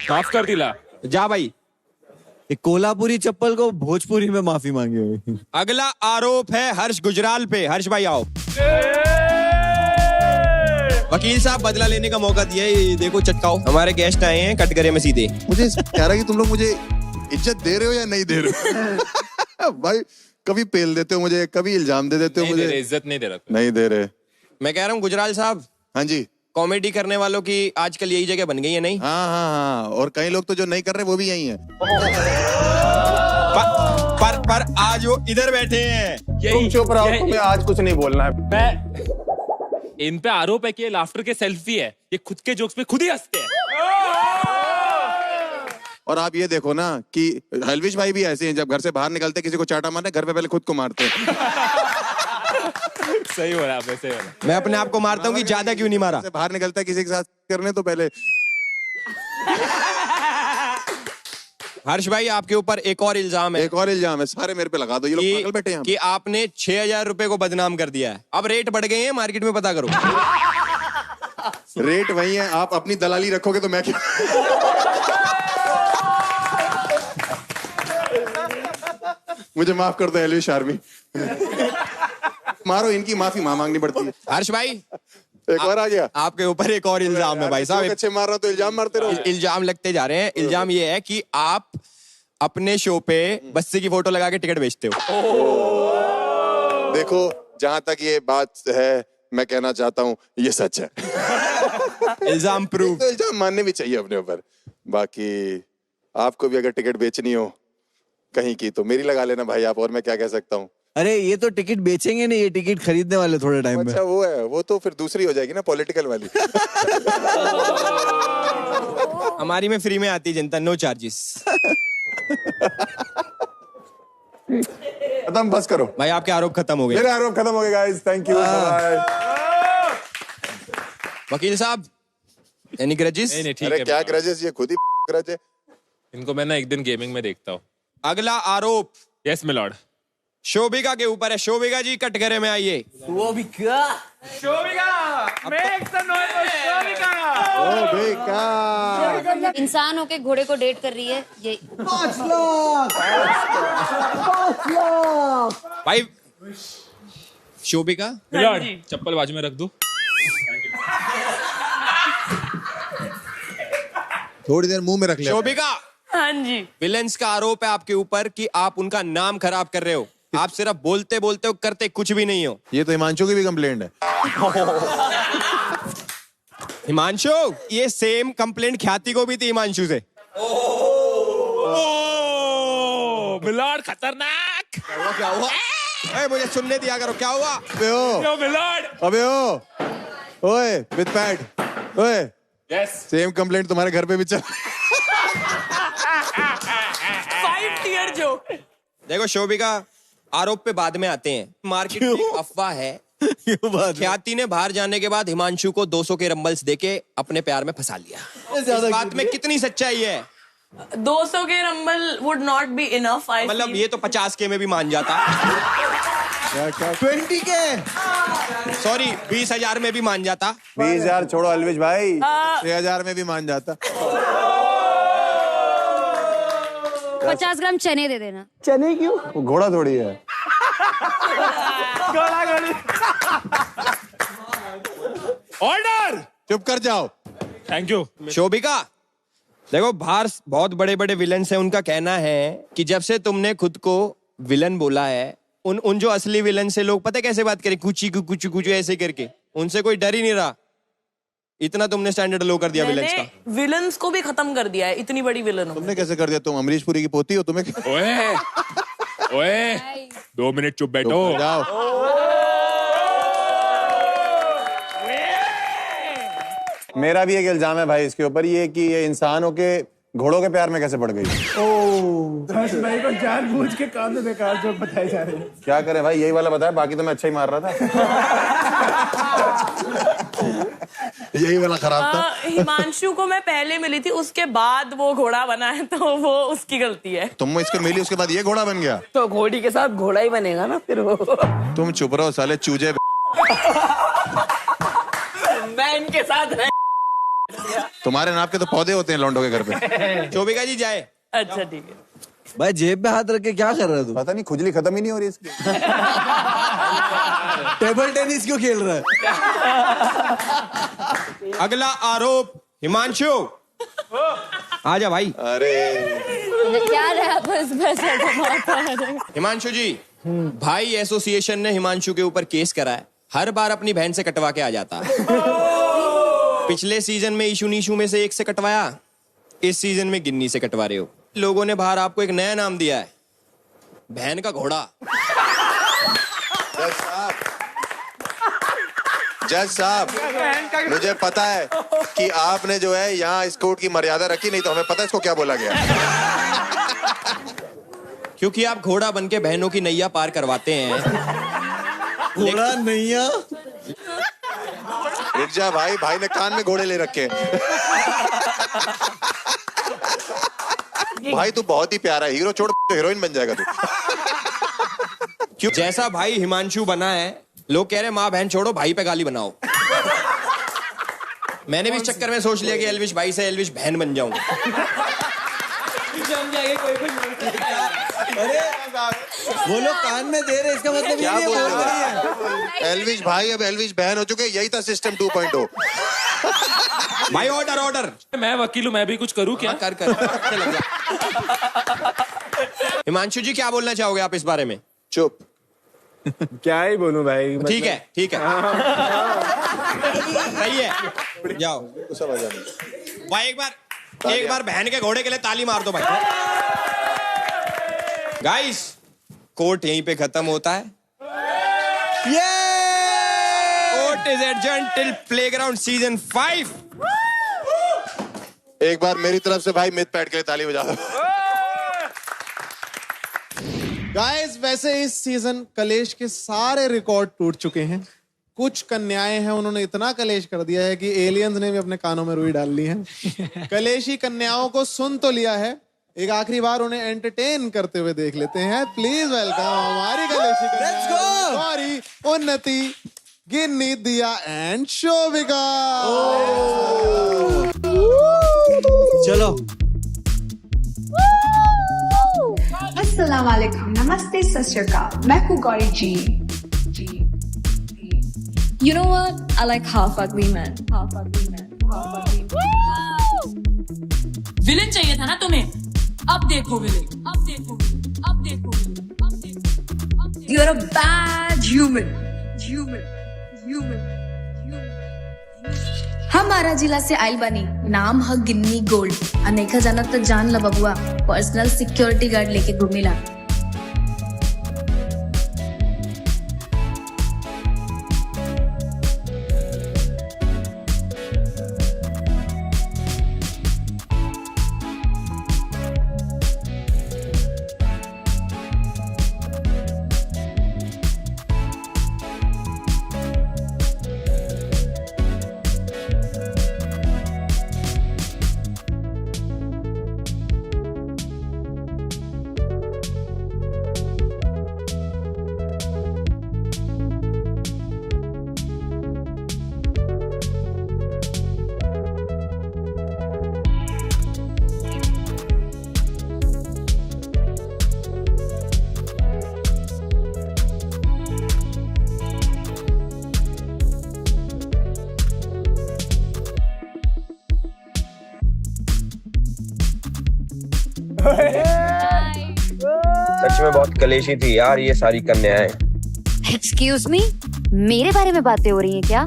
माफ कर दिला। जा भाई। कोल्हापुरी चप्पल को भोजपुरी में माफी मांगी हुई। अगला आरोप है हर्ष गुजराल पे। हर्ष भाई आओ। वकील साहब बदला लेने का मौका दिया है, देखो चटकाओ। हमारे गेस्ट आए हैं कटघरे में सीधे। मुझे कह रहा कि तुम लोग मुझे इज्जत दे रहे हो या नहीं दे रहे हो? भाई कभी पेल देते हो मुझे, कभी इल्जाम दे देते हो मुझे। इज्जत नहीं दे रहा। नहीं दे रहे। मैं कह रहा हूँ गुजराल साहब। हाँ जी। कॉमेडी करने वालों की आजकल यही जगह बन गई है नहीं? हाँ, और कई लोग तो जो नहीं कर रहे वो भी यही है। पर आज वो इधर बैठे हैं। तुम चुप रहो, तुम्हें आज कुछ नहीं बोलना है। मैं इन पे आरोप है कि ये लाफ्टर के सेल्फी है, ये खुद के जोक्स पे खुद ही हंसते हैं। और आप ये देखो ना कि हलविश भाई भी ऐसे हैं, जब घर से बाहर निकलते किसी को चाटा मारने, घर पे पहले खुद को मारते हैं। सही बोला आपने, सही बोला। मैं अपने आप को मारता हूँ कि ज्यादा क्यों नहीं मारा। बाहर निकलता है किसी के साथ करने तो पहले। हर्ष भाई आपके ऊपर एक और इल्जाम है। एक और इल्जाम है, सारे मेरे पे लगा दो, ये लोग पागल बैठे हैं। कि आपने 6,000 रुपए को बदनाम कर दिया है। अब रेट बढ़ गए हैं मार्केट में, पता करो। रेट वही है, आप अपनी दलाली रखोगे तो मैं क्या। मुझे माफ कर दो हलविश आर्मी। मारो, इनकी माफी मांगनी पड़ती है। हर्ष भाई एक बार आ गया। आपके ऊपर एक और इल्जाम है भाई साहब। अच्छे मार रहा तो इल्जाम मारते रहो। इल्जाम लगते जा रहे हैं। इल्जाम ये है कि आप अपने शो पे बस्सी की फोटो लगा के टिकट बेचते हो। देखो, जहां तक ये बात है, मैं कहना चाहता हूँ ये सच है। इल्जाम प्रूव। तो इल्जाम मानने भी चाहिए अपने ऊपर। बाकी आपको भी अगर टिकट बेचनी हो कहीं की तो मेरी लगा लेना भाई आप, और मैं क्या कह सकता हूँ। अरे ये तो टिकट बेचेंगे नहीं, ये टिकट खरीदने वाले थोड़े टाइम में। अच्छा वो है, वो तो फिर दूसरी हो जाएगी ना, पॉलिटिकल वाली। हमारी में फ्री में आती है जनता, नो चार्जेस। खत्म, बस करो भाई, आपके आरोप खत्म हो गए। मेरे आरोप खत्म हो गए गाइस, थैंक यू। वकील साहब, एनी ग्रजेस? नहीं, ठीक अरे है। क्या ग्रजेस, ये खुद ही ग्रज है। इनको मैं ना एक दिन गेमिंग में देखता हूँ। अगला आरोप यस माय लॉर्ड, शोभिका के ऊपर है। शोभिका जी कटघरे में आइए। इंसान होके घोड़े को डेट कर रही है ये। 5 लाख। भाई शोभिका, लॉर्ड चप्पल बाजू में रख दो। थोड़ी देर मुंह में रख लिया। शोभिका, हाँ जी। विलेंस का आरोप है आपके ऊपर कि आप उनका नाम खराब कर रहे हो। आप सिर्फ बोलते बोलते हो, करते कुछ भी नहीं हो। ये तो हिमांशु की भी कंप्लेंट है। हिमांशु, ये सेम कंप्लेंट ख्याति को भी थी हिमांशु से। मिलॉर्ड खतरनाक। क्या हुआ? मुझे सुनने दिया करो, क्या हुआ? अबे ओए विद पैड, ओए यस, सेम कंप्लेंट तुम्हारे घर पे भी चल। 5 tier joke। देखो शोभिका, आरोप पे बाद में आते हैं। मार्केट में अफवाह है ख्याति ने बाहर जाने के बाद हिमांशु को 200 के रंबल्स देके अपने प्यार में फंसा लिया। इस बात में कितनी सच्चाई है? 200 के rumble would not be enough. मतलब ये तो 50 के में भी मान जाता। 20 के, सॉरी 20,000 में भी मान जाता। 20,000 छोड़ो अलविश भाई, 6,000 में भी मान जाता। 50 ग्राम चने दे देना। चने क्यों? वो घोड़ा थोड़ी है। ऑर्डर। चुप कर जाओ। Thank you. शोभिका, देखो बाहर बहुत बड़े बड़े विलन हैं, उनका कहना है कि जब से तुमने खुद को विलन बोला है, उन जो असली विलन से लोग पता है कैसे बात करें, कुची कुछ ऐसे करके, उनसे कोई डर ही नहीं रहा। इतना तुमने स्टैंडर्ड लो कर दिया विलन्स का। विलन्स को भी खत्म कर दिया है, इतनी बड़ी विलन हो। तुमने कैसे कर दिया? तुम अमरीश पुरी की पोती हो, तुम्हें ओए 2 मिनट चुप बैठो। जाओ। मेरा भी एक इल्जाम है भाई इसके ऊपर, ये कि ये इंसानों के घोड़ों के प्यार में कैसे पड़ गई। हर्ष भाई को जानबूझ के कान में बेकार जोक बताए जा रहे हैं। क्या करें भाई, यही वाला बताया, बाकी तो मैं अच्छा ही मार रहा था। यही वाला खराब था। हिमांशु को मैं पहले मिली थी, उसके बाद वो घोड़ा बना है, तो वो उसकी गलती है। तुम इसके मिली, उसके बाद ये घोड़ा बन गया। तो घोड़ी के साथ घोड़ा ही बनेगा ना फिर वो। तुम चुप रहो साले चूजे। मैं इनके साथ तुम्हारे नाप के तो पौधे होते हैं लौंडों के घर पे। शोभिका जी जाए। अच्छा ठीक है। भाई जेब में हाथ रख के क्या कर रहा है तू? पता नहीं, खुजली खत्म ही नहीं हो रही इसकी। टेबल टेनिस क्यों खेल रहा है? अगला आरोप हिमांशु, आजा भाई। अरे क्या रहा बस हिमांशु जी, भाई एसोसिएशन ने हिमांशु के ऊपर केस करा है, हर बार अपनी बहन से कटवा के आ जाता है। पिछले सीजन में ईशु नीशु में से एक से कटवाया, इस सीजन में गिन्नी से कटवा रहे हो। लोगों ने बाहर आपको एक नया नाम दिया है, बहन का घोड़ा। जज साहब, मुझे पता है कि आपने जो है यहाँ इस कोर्ट की मर्यादा रखी, नहीं तो हमें पता है इसको क्या बोला गया। क्योंकि आप घोड़ा बन के बहनों की नैया पार करवाते हैं। घोड़ा नैया? रुक जा भाई, भाई ने कान में घोड़े ले रखे। भाई तू बहुत ही प्यारा हीरो, छोड़ हीरोइन बन जाएगा तू। क्यों? जैसा भाई हिमांशु बना है, लोग कह रहे माँ बहन छोड़ो, भाई पे गाली बनाओ। मैंने भी इस चक्कर में सोच लिया कि एल्विश भाई से एल्विश बहन बन जाऊं। अरे वो लोग कान में दे रहे, इसका मतलब क्या ये बोल बोल रहे रही है। हो? एल्विश भाई अब एल्विश बहन हो चुके, यही था सिस्टम 2.0। भाई ऑर्डर ऑर्डर। मैं वकील हूँ, मैं भी कुछ करूँ क्या? कर लग जा। हिमांशु जी क्या बोलना चाहोगे आप इस बारे में? चुप। क्या ही बोलूं भाई। ठीक है ठीक है, सही है, जाओ। भाई एक बार बहन के घोड़े के लिए ताली मार दो भाई। गाइस, कोर्ट यहीं पे खत्म होता है। Court is adjourned till playground season 5। एक बार मेरी तरफ से भाई मिथ पैट के लिए ताली बजा दो। गाइस, वैसे इस सीजन कलेश के सारे रिकॉर्ड टूट चुके हैं। कुछ कन्याएं हैं, उन्होंने इतना कलेश कर दिया है कि एलियंस ने भी अपने कानों में रुई डाल ली है। कलेशी कन्याओं को सुन तो लिया है, एक आखिरी बार उन्हें एंटरटेन करते हुए देख लेते हैं। प्लीज वेलकम हमारी कलेशी कन्याएं गौरी, उन्नति, गिन्नी, दिया एंड शोभिका। चलो। अस्सलाम वालेकुम, नमस्ते, सत श्री अकाल, मैं हूँ गौरी जी। You know what? I like half ugly men. Half ugly men. Half ugly men. Villain चाहिए था ना तुम्हें? अब देखो विलेन, अब देखो विलेन, अब देखो विलेन, अब देखो। You're a bad human. Human. हमारा जिला से आइल बनी, नाम है गिन्नी गोल्ड। अनेका जानत तो जान ला बबुआ, पर्सनल सिक्योरिटी गार्ड लेके घूमिला। सच में बहुत कलेशी थी यार ये सारी कन्याएं। एक्सक्यूज मी, मेरे बारे में बातें हो रही हैं क्या?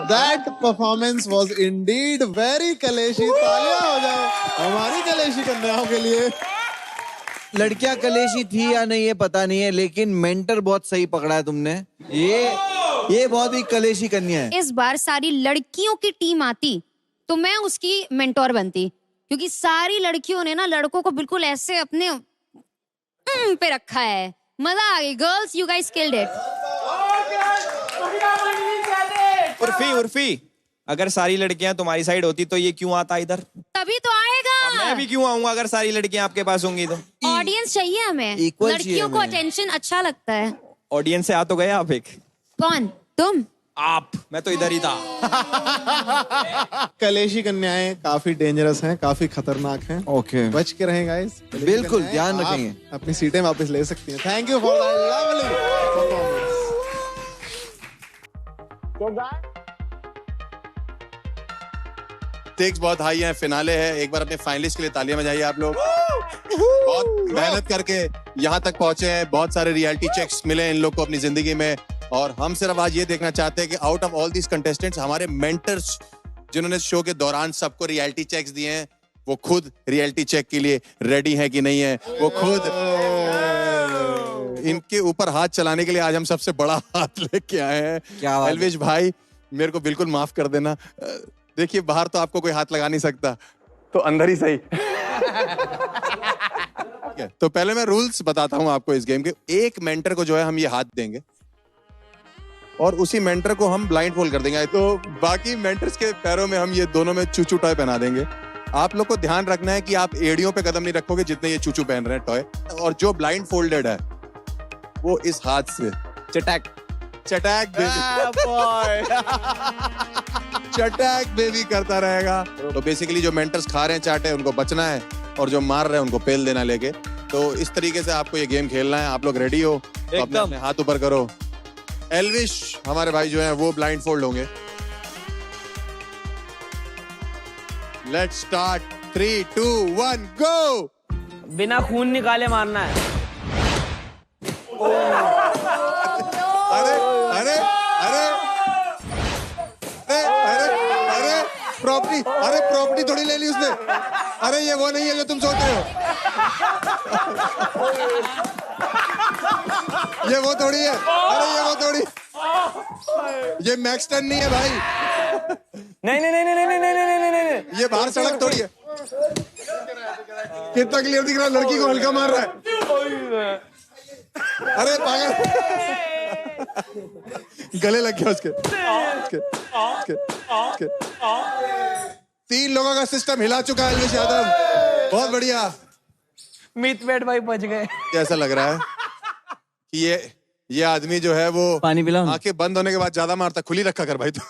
That performance was indeed very कलेशी। तालियां हो जाए हमारी कलेशी कन्याओं के लिए। लड़कियां कलेशी थी या नहीं ये पता नहीं है, लेकिन मेंटर बहुत सही पकड़ा है तुमने। ये बहुत ही कलेशी कन्या है। इस बार सारी लड़कियों की टीम आती तो मैं उसकी मेंटोर बनती, क्योंकि सारी लड़कियों ने ना लड़कों को बिल्कुल ऐसे अपने पे रखा है। मजा आ गई। Girls, you guys killed it. Urfi, अगर सारी लड़कियां तुम्हारी साइड होती तो ये क्यों आता इधर? तभी तो आएगा। मैं भी क्यों आऊंगा अगर सारी लड़कियां आपके पास होंगी तो? ऑडियंस चाहिए हमें। लड़कियों को अटेंशन अच्छा लगता है। ऑडियंस से आ तो गए आप एक। कौन? तुम? आप। मैं तो इधर ही था। कलेशी कन्याएं काफी डेंजरस हैं, काफी खतरनाक हैं। ओके, बच के रहें गाइस। बिल्कुल ध्यान रखेंगे। अपनी सीटें वापस ले सकती हैं। Thank you for the lovely performance. Stakes बहुत हाई है, फिनाले है। एक बार अपने फाइनलिस्ट के लिए तालियां बजाइए आप लोग। बहुत मेहनत करके यहाँ तक पहुंचे हैं, बहुत सारे रियलिटी चेक्स मिले इन लोग को अपनी जिंदगी में, और हम सिर्फ आज ये देखना चाहते हैं कि out of all these contestants हमारे मेंटर्स जिन्होंने शो के दौरान सबको रियलिटी चेक्स दिए हैं, वो खुद रियलिटी चेक के लिए रेडी है कि नहीं है। वो खुद इनके ऊपर हाथ चलाने के लिए आज हम सबसे बड़ा हाथ लेके आए हैं। एल्विश भाई, मेरे को बिल्कुल माफ कर देना। देखिए, बाहर तो आपको कोई हाथ लगा नहीं सकता, तो अंदर ही सही। तो पहले मैं रूल्स बताता हूं आपको इस गेम के। एक मेंटर को जो है हम ये हाथ देंगे और उसी मेंटर को हम ब्लाइंड फोल्ड कर देंगे। तो बाकी मेंटर्स के पैरों में हम ये दोनों में चूचू टॉय पहना देंगे। आप लोग को ध्यान रखना है कि आप एड़ियों पे कदम नहीं रखोगे जितने ये चूचू पहन रहे हैं टॉय, और जो ब्लाइंड फोल्डेड है वो इस हाथ से चटैक बेबी करता रहेगा। तो बेसिकली जो मेंटर्स खा रहे हैं चाटे उनको बचना है, और जो मार रहे हैं उनको पेल देना लेके। तो इस तरीके से आपको ये गेम खेलना है। आप लोग रेडी हो तो अपने हाथ ऊपर करो। एल्विश हमारे भाई जो हैं वो ब्लाइंड फोल्ड होंगे। Let's start. 3, 2, 1 गो। बिना खून निकाले मारना है। अरे अरे अरे अरे अरे प्रॉपर्टी थोड़ी ले ली उसने। अरे ये वो नहीं है जो तुम सोच रहे हो। ये वो थोड़ी है। अरे ये वो थोड़ी, ये मैक्स 10 नहीं है भाई। नहीं, ये बाहर सड़क थोड़ी है। कितना क्लियर दिख रहा है, लड़की को हल्का मार रहा है। अरे पागल, गले लग गया उसके। 3 लोगों का सिस्टम हिला चुका है एल्विश यादव। बहुत बढ़िया। मितवेट भाई बच गए। कैसा लग रहा है कि ये आदमी जो है वो पानी पिला, आंखें बंद होने के बाद ज्यादा मारता। खुली रखा कर भाई तू।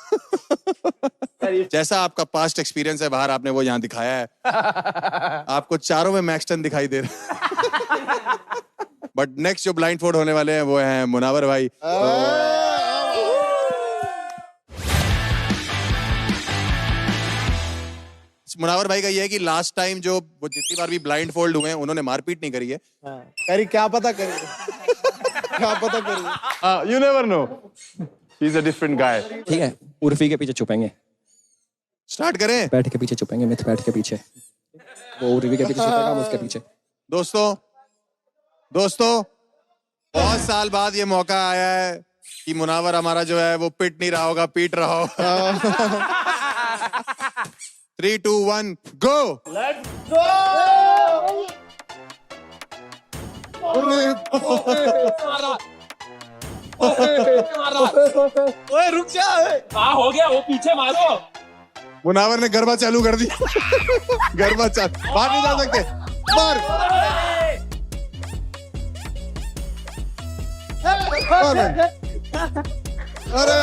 जैसा आपका पास्ट एक्सपीरियंस है बाहर, आपने वो यहाँ दिखाया है। आपको चारों में मैक्स 10 दिखाई दे रहा है। बट नेक्स्ट जो ब्लाइंड फोल्ड होने वाले हैं वो हैं मुनावर भाई। मुनावर भाई का ये है कि लास्ट टाइम जो वो जितनी बार भी ब्लाइंड फोल्ड हुए हैं उन्होंने मारपीट नहीं करी है। करी, क्या पता करी। क्या पता करी। You never know, he is a different गाय। ठीक है, उर्फी के पीछे छुपेंगे। स्टार्ट करें। बैठ के पीछे छुपेंगे, मिथ बैठ के पीछे, वो उर्फी के पीछे छुपेगा, हम उसके पीछे। दोस्तों बहुत साल बाद ये मौका आया है कि मुनावर हमारा जो है वो पिट नहीं रहा होगा, पीट रहा होगा। 3, 2, 1 गो। Let's go. ओए रुक जा। हाँ हो गया, वो पीछे मारो। मुनावर ने गरबा चालू कर दिया। गरबा चालू, बाहर नहीं जा सकते। मार। अरे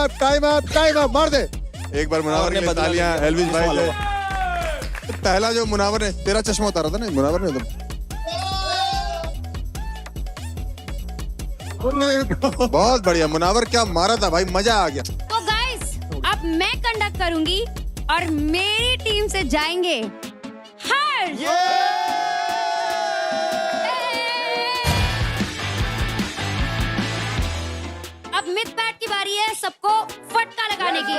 टाइम अप मार दे। एक बार मुनावर ने बता लिया। एल्विश भाई से पहला जो मुनावर ने तेरा चश्मा उतारा था ना, मुनावर ने बहुत बढ़िया। मुनावर क्या मारा था भाई, मजा आ गया। तो गाइस अब अब मैं कंडक्ट करूंगी और मेरी टीम से जाएंगे हर्ष। अब मिथ पैट की बारी है सबको फटका लगाने की।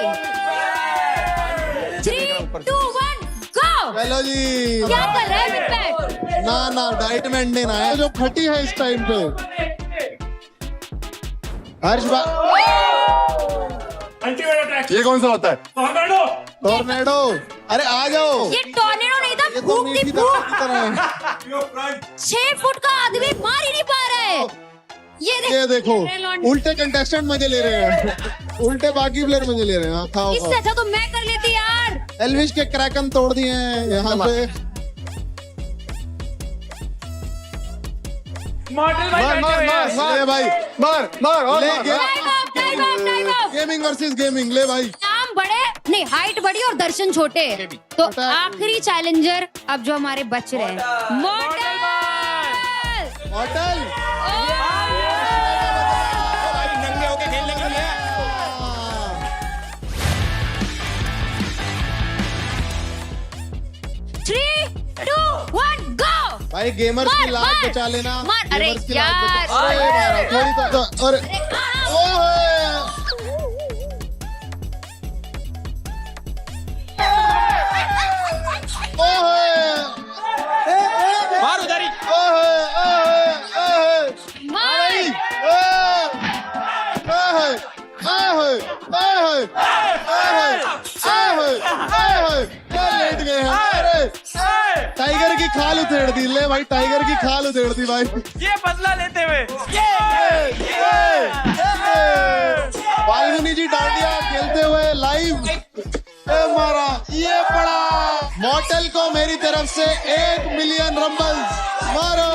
3, 2, 1 गो। चलो जी। क्या कर रहा है मिथ पैट? ना डाइट मेंटेन है जो फटी है इस टाइम पे। हर्ष ये कौन सा होता है? टोर्नेडो। अरे आ जाओ। ये टोर्नेडो नहीं था, फूक थी फूक। 6 फुट का आदमी मार ही नहीं पा रहा है। ये देखो उल्टे कंटेस्टेंट मजे ले रहे हैं। उल्टे बाकी प्लेयर मजे ले रहे हैं। खाओ इससे अच्छा तो मैं कर लेती यार। एल्विश के क्रैकन तोड़ दिए हैं यहाँ पे। ले भाई मार और गेमिंग वर्सेस गेमिंग। ले भाई नाम बड़े नहीं, हाइट बड़ी और दर्शन छोटे। तो आखिरी चैलेंजर अब जो हमारे बच रहे हैं, मॉडल। नंगे होके खेलने के लिए। भाई गेमर्स की लात बचा लेना। अरे यार थोड़ी तो अरे मार उधर ही। लेट गए हैं। टाइगर की खाल उधेड़ दी। ले भाई टाइगर की खाल उधेड़ दी भाई। ये बदला लेते हुए फाल्गुनी जी डांडिया खेलते हुए लाइव मारा। ये पड़ा। मॉडल को मेरी तरफ से 1 मिलियन रंबल्स। मारो।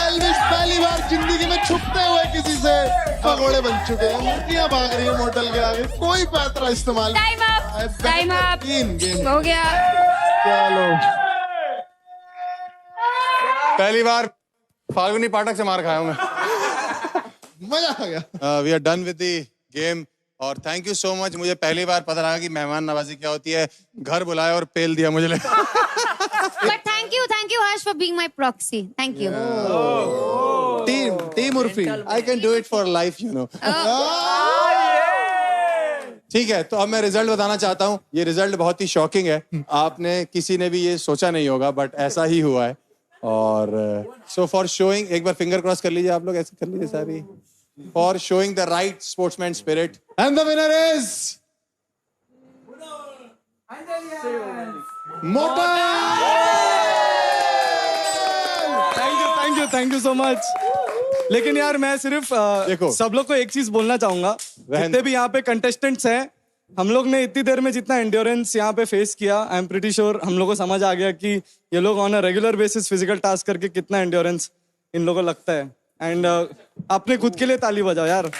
एल्विश पहली बार जिंदगी में छुपते हुए किसी से भगोड़े बन चुके हैं। मूर्तियां भाग रही है मॉडल के आगे। कोई पैतरा इस्तेमाल। Time up. 3 गेम हो गया। चलो पहली बार फाल्गुनी पाठक से मार खाया हूं मैं। मजा आ गया। We are done with the game और थैंक यू सो मच। मुझे पहली बार पता लगा कि मेहमान नवाजी क्या होती है। घर बुलाया और पेल दिया मुझे। But thank you Harsh for being my proxy. Thank you. Team Urfi. I can do it for life, you know. ठीक है, तो अब मैं रिजल्ट बताना चाहता हूँ। ये रिजल्ट बहुत ही शॉकिंग है। आपने किसी ने भी ये सोचा नहीं होगा, बट ऐसा ही हुआ है। और सो फॉर शोइंग, एक बार फिंगर क्रॉस कर लीजिए आप लोग, ऐसे कर लीजिए सारी। For showing the right sportsman spirit and the winner is thank you so much. लेकिन यार मैं सिर्फ देखो सब लोग को एक चीज बोलना चाहूंगा। जितने भी यहाँ पे कंटेस्टेंट्स हैं, हम लोग ने इतनी देर में जितना एंड्योरेंस यहाँ पे फेस किया, आई एम प्रीटी श्योर हम लोग को समझ आ गया कि ये लोग on a regular basis physical task करके कितना एंड्योरेंस इन लोगों को लगता है। एंड अपने खुद के लिए ताली बजाओ यार।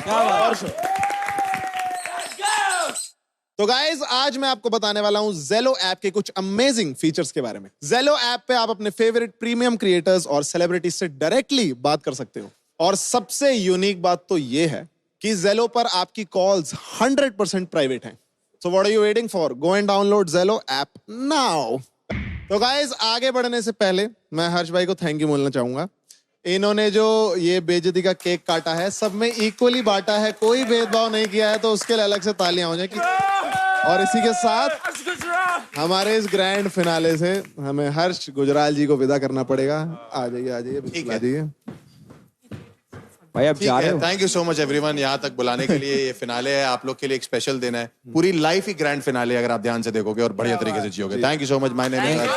तो गाइज आज मैं आपको बताने वाला हूं Zello ऐप के कुछ अमेजिंग फीचर्स के बारे में। Zello ऐप पे आप अपने फेवरेट प्रीमियम क्रिएटर्स और सेलिब्रिटीज से डायरेक्टली बात कर सकते हो। और सबसे यूनिक बात तो ये है कि Zello पर आपकी कॉल्स 100% प्राइवेट हैं। So what are you waiting for? Go and download Zello app now. तो गाइज आगे बढ़ने से पहले मैं हर्ष भाई को थैंक यू बोलना चाहूंगा। इन्होंने जो ये बेइज्जती का केक काटा है, सब में इक्वली बांटा है, कोई भेदभाव नहीं किया है, तो उसके लिए अलग से तालियां हो जाए कि। और इसी के साथ हमारे इस ग्रैंड फिनाले से हमें हर्ष गुजराल जी को विदा करना पड़ेगा। आ जाइए आ जाइए भाई, अब जा रहे हो। Thank you so much everyone यहाँ तक बुलाने के लिए। ये फिनाले है, आप लोग के लिए एक स्पेशल दिन है। पूरी लाइफ ही ग्रैंड फिनाले अगर आप ध्यान से देखोगे और बढ़िया तरीके से जियोगे। Thank you so much. My name is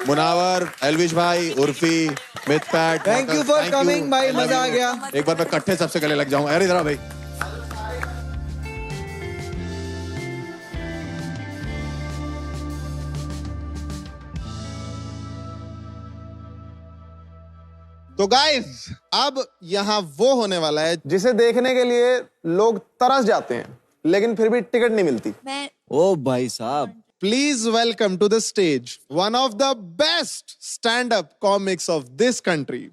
Munawar, Elvish भाई, Urfi, Mythpat. Thank you for coming भाई, मजा आ गया। एक बार मैं इकट्ठे सबसे गले लग जाऊं। अरे इधर भाई। तो गाइस अब यहाँ वो होने वाला है जिसे देखने के लिए लोग तरस जाते हैं, लेकिन फिर भी टिकट नहीं मिलती। ओ भाई साहब, please welcome to the stage one of the best stand up comics of this country,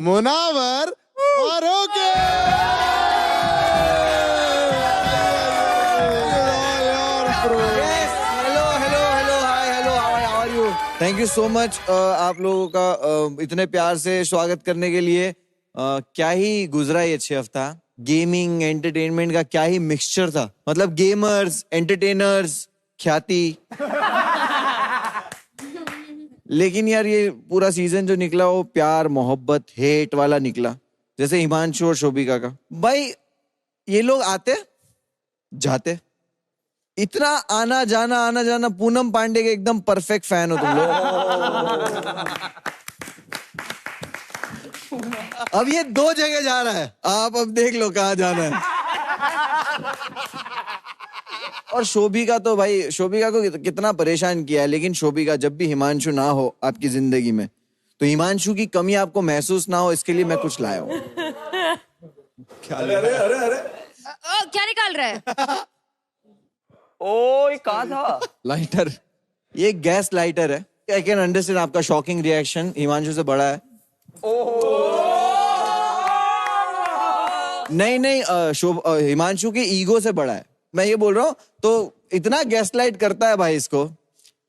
Munawar और okay thank you so much आप लोगों का इतने प्यार से स्वागत करने के लिए। क्या ही गुजरा ये 6 हफ्ता, गेमिंग एंटरटेनमेंट का क्या ही मिक्सचर था। मतलब गेमर्स, एंटरटेनर्स, ख्याति। लेकिन यार ये पूरा सीजन जो निकला वो प्यार मोहब्बत हेट वाला निकला, जैसे हिमांशु और शोभिका का। भाई ये लोग आते जाते, इतना आना जाना। पूनम पांडे के एकदम परफेक्ट फैन हो तुम लोग। अब ये 2 जगह जा रहा है, आप अब देख लो कहाँ जाना है। और शोभिका तो भाई, शोभिका को कितना परेशान किया है, लेकिन शोभिका जब भी हिमांशु ना हो आपकी जिंदगी में तो हिमांशु की कमी आपको महसूस ना हो, इसके लिए मैं कुछ लाया हूँ। क्या निकाल रहा है? ओ ये कहा था? लाइटर, ये गैस लाइटर है। आई कैन अंडरस्टैंड आपका शॉकिंग रिएक्शन, हिमांशु से बड़ा है। नहीं, हिमांशु के ईगो से बड़ा है, मैं ये बोल रहा हूँ। तो इतना गैसलाइट करता है भाई इसको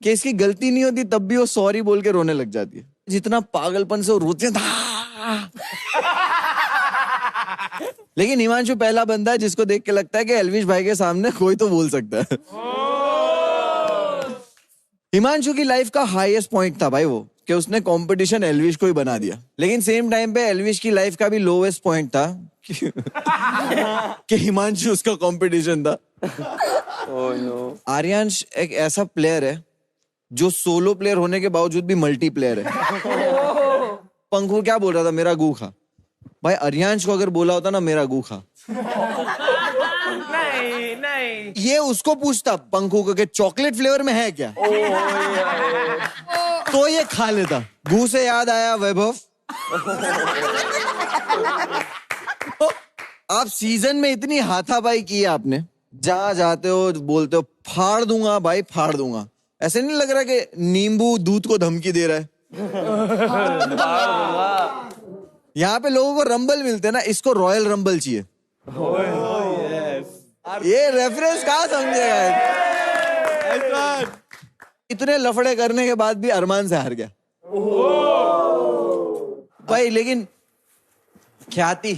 कि इसकी गलती नहीं होती तब भी वो सॉरी बोल के रोने लग जाती है। जितना पागलपन से वो रोते हैं। लेकिन हिमांशु पहला बंदा है जिसको देख के लगता है कि एल्विश भाई के सामने कोई तो बोल सकता है। हिमांशु की लाइफ का हाईएस्ट पॉइंट था भाई वो, कि उसने कंपटीशन एल्विश को ही बना दिया। लेकिन सेम टाइम पे एल्विश की लाइफ का भी लोवेस्ट पॉइंट था कि हिमांशु उसका कंपटीशन था। आर्यांश एक ऐसा प्लेयर है जो सोलो प्लेयर होने के बावजूद भी मल्टी प्लेयर है। पंखू क्या बोल रहा था, मेरा गू खा। भाई आर्यांश को अगर बोला होता ना मेरा गू खा, नहीं ये उसको पूछता पंखू को कि चॉकलेट फ्लेवर में है क्या, तो ये खा लेता। गू से याद आया वैभव, आप सीजन में इतनी हाथापाई की है आपने, जहां जाते हो बोलते हो फाड़ दूंगा भाई फाड़ दूंगा। ऐसे नहीं लग रहा कि नींबू दूध को धमकी दे रहा है? यहाँ पे लोगों को रंबल मिलते हैं ना, इसको रॉयल रंबल चाहिए। ये रेफरेंस कहाँ समझेगा? इतने लफड़े करने के बाद भी अरमान से हार गया भाई। लेकिन ख्याति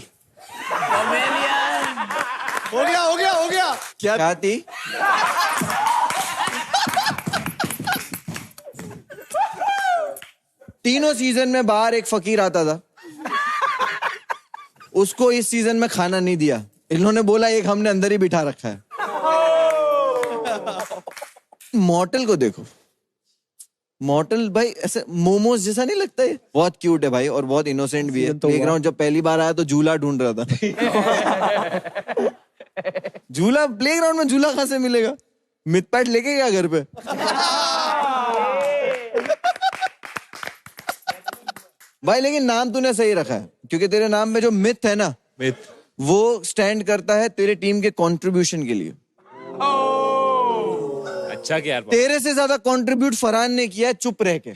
हो गया क्या ख्याति? तीनों सीजन में बाहर एक फकीर आता था, उसको इस सीजन में खाना नहीं दिया। इन्होंने बोला एक हमने अंदर ही बिठा रखा है। मॉर्टल को देखो, मॉर्टल भाई ऐसे मोमोज जैसा नहीं लगता है? बहुत क्यूट है भाई और बहुत इनोसेंट भी है। प्लेग्राउंड जब पहली बार आया तो झूला ढूंढ रहा था। झूला प्लेग्राउंड में झूला कहां से मिलेगा? मितपैट लेके गया घर पे। भाई लेकिन नाम तूने सही रखा है, क्योंकि तेरे नाम में जो मिथ है ना, मिथ वो स्टैंड करता है तेरे टीम के कंट्रीब्यूशन के लिए। अच्छा क्या यार, तेरे से ज्यादा कंट्रीब्यूट फरहान ने किया चुप रह के।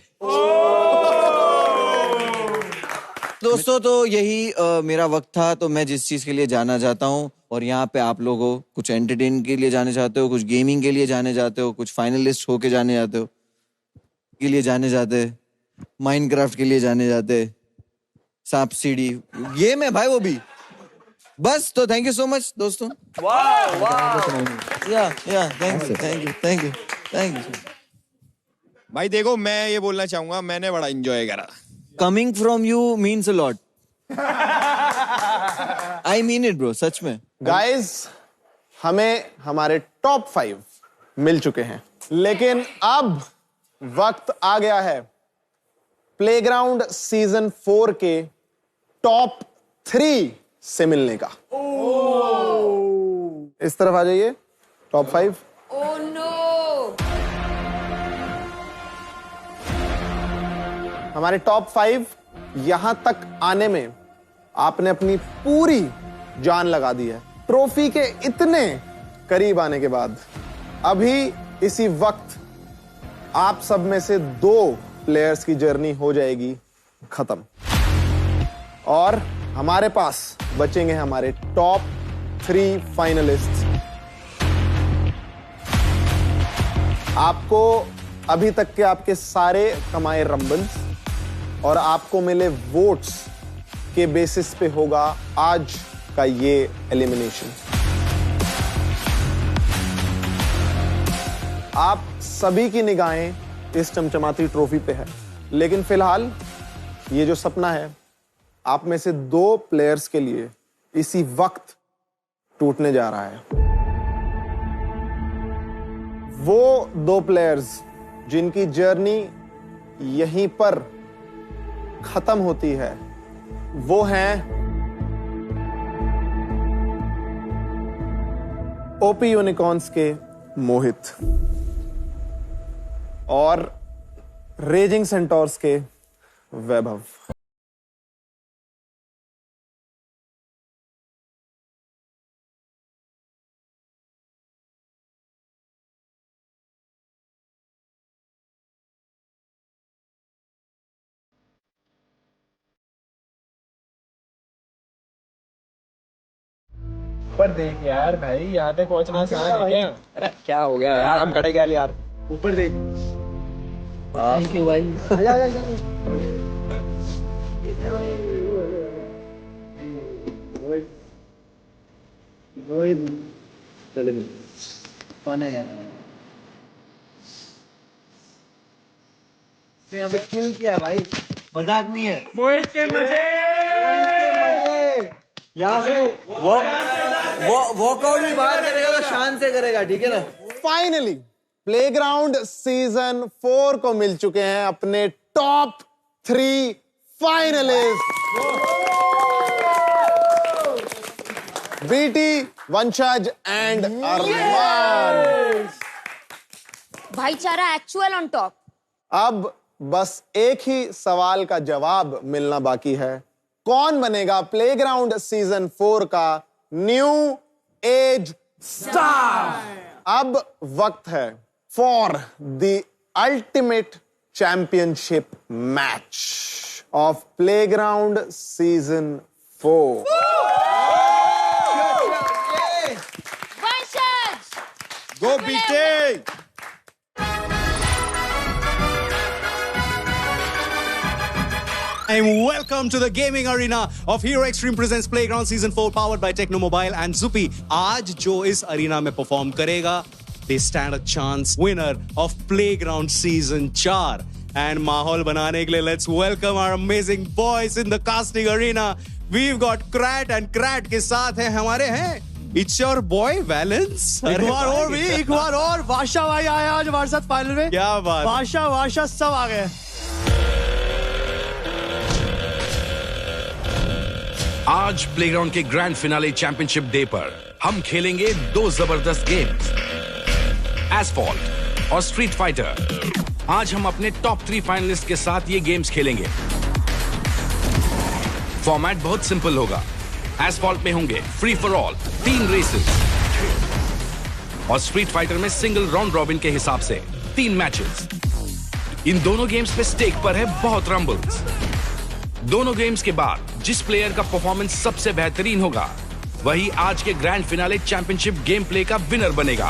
दोस्तों तो यही मेरा वक्त था। तो मैं जिस चीज के लिए जाना चाहता हूँ, और यहाँ पे आप लोगों कुछ एंटरटेन के लिए जाने चाहते हो, कुछ गेमिंग के लिए जाने चाहते हो, कुछ फाइनलिस्ट होके जाने जाते हो, के लिए जाने जाते, माइनक्राफ्ट के लिए जाने जाते, सांप सीढ़ी गेम है भाई वो भी। बस तो थैंक यू सो मच दोस्तों। Thank you. भाई देखो मैं ये बोलना चाहूंगा, मैंने बड़ा एंजॉय करा। Coming from you means a lot. I mean it bro, सच में। गाइस हमें हमारे टॉप 5 मिल चुके हैं, लेकिन अब वक्त आ गया है प्लेग्राउंड सीजन 4 के टॉप 3 से मिलने का। इस तरफ आ जाइए, टॉप 5। Oh no. हमारे टॉप 5 यहां तक आने में आपने अपनी पूरी जान लगा दी है। ट्रॉफी के इतने करीब आने के बाद अभी इसी वक्त आप सब में से 2 प्लेयर्स की जर्नी हो जाएगी खत्म, और हमारे पास बचेंगे हमारे टॉप 3 फाइनलिस्ट। आपको अभी तक के आपके सारे कमाए रंबल्स और आपको मिले वोट्स के बेसिस पे होगा आज का ये एलिमिनेशन। आप सभी की निगाहें इस चमचमाती ट्रॉफी पे है, लेकिन फिलहाल ये जो सपना है आप में से 2 प्लेयर्स के लिए इसी वक्त टूटने जा रहा है। वो 2 प्लेयर्स जिनकी जर्नी यहीं पर खत्म होती है, वो हैं ओपी यूनिकॉर्न्स के मोहित और रेजिंग सेंटोर्स के वैभव। ऊपर देख यार भाई, यहाँ पे पहुंचना आसान है क्या? अरे क्या हो गया यार, हम खड़े क्या यार, ऊपर देख। थैंक यू भाई। आजा आजा आजा। चले कौन है यार? यहाँ पे क्यों किया भाई? मजाक नहीं है। मोहित के मजे। यहाँ से वॉकआउट भी बाहर करेगा तो शान से करेगा, ठीक है ना? फाइनली प्लेग्राउंड सीजन 4 को मिल चुके हैं अपने टॉप 3 फाइनलिस्ट। बीटी, वंशज एंड अरमान। भाईचारा एक्चुअल ऑन टॉप। अब बस एक ही सवाल का जवाब मिलना बाकी है, कौन बनेगा प्लेग्राउंड सीजन 4 का न्यू एज स्टार। अब वक्त है for the ultimate championship match of playground season 4। Go beta. And welcome to the gaming arena of Hero Extreme presents Playground Season 4 powered by Techno Mobile and Zupi. आज जो इस अरीना में परफॉर्म करेगा, they stand a chance winner of Playground Season 4. And माहौल बनाने के लिए let's welcome our amazing boys in the casting arena. We've got Krat and Krat के साथ हैं हमारे It's your boy Valence. एक बार और वाशा भाई आया आज हमारे साथ फाइनल में। क्या बात। वाशा सब आ गए। आज प्लेग्राउंड के ग्रैंड फिनाले चैंपियनशिप डे पर हम खेलेंगे 2 जबरदस्त गेम्स, एसफॉल्ट और स्ट्रीट फाइटर। आज हम अपने टॉप 3 फाइनलिस्ट के साथ ये गेम्स खेलेंगे। फॉर्मेट बहुत सिंपल होगा। एसफॉल्ट में होंगे फ्री फॉर ऑल 3 रेसेस और स्ट्रीट फाइटर में सिंगल राउंड रॉबिन के हिसाब से 3 मैचेस। इन दोनों गेम्स पे स्टेक पर है बहुत रंबल्स। दोनों गेम्स के बाद जिस प्लेयर का परफॉर्मेंस सबसे बेहतरीन होगा वही आज के grand finale championship game play का विनर बनेगा।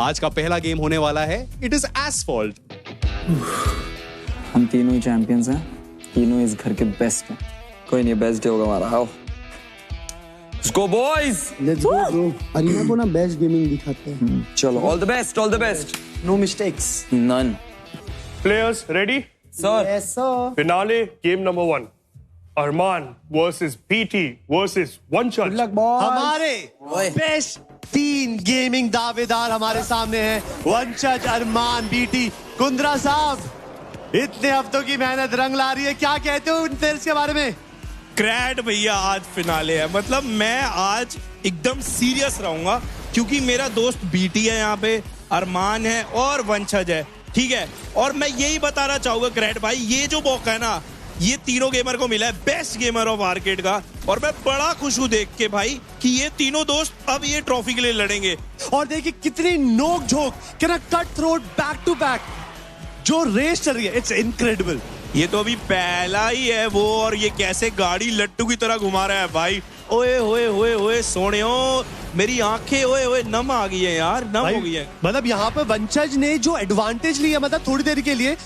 आज का पहला गेम होने वाला है इट इज एसफॉल्ट। हम तीनों ही चैंपियंस हैं, तीनों इस घर के बेस्ट हैं। कोई नहीं, बेस्ट डे होगा हमारा। आओ let's go boys, let's go bro. Arena को ना बेस्ट गेमिंग दिखाते हैं। चलो, all the best, all the best. No mistakes, none. Players ready? Sir. Yes, sir. Finale game number 1. Arman versus BT versus Vanchaj. Good luck, boys. हमारे बेस्ट 3 गेमिंग दावेदार हमारे सामने हैं। वंशज, अरमान, बीटी। कुंद्रा साहब, इतने हफ्तों की मेहनत रंग ला रही है, क्या कहते हो उन प्लेयर्स के बारे में? क्रैट भैया, आज फिनाले है, मतलब मैं आज एकदम सीरियस रहूंगा क्योंकि मेरा दोस्त बीटी है यहाँ पे, अरमान है और वंशज है, ठीक है। और मैं यही बताना चाहूंगा क्रैट भाई, ये जो मौका है ना, ये तीनों गेमर को मिला है बेस्ट गेमर ऑफ आर्केड का, और मैं बड़ा खुश हूं देख के भाई कि ये तीनों दोस्त अब ये ट्रॉफी के लिए लड़ेंगे। और देखिए कितनी नोक झोंक, cut throat back to back जो रेस चल रही है, इट्स इनक्रेडिबल। ये तो अभी पहला ही है वो, और ये कैसे गाड़ी लट्टू की तरह घुमा रहा है भाई। ओए होए होए होए सोनियो, मेरी आंखें ओए ओए नम आ गई है यार, नम हो गई है। मतलब यहाँ पे वंशज ने जो एडवांटेज लिया, मतलब थोड़ी देर के लिए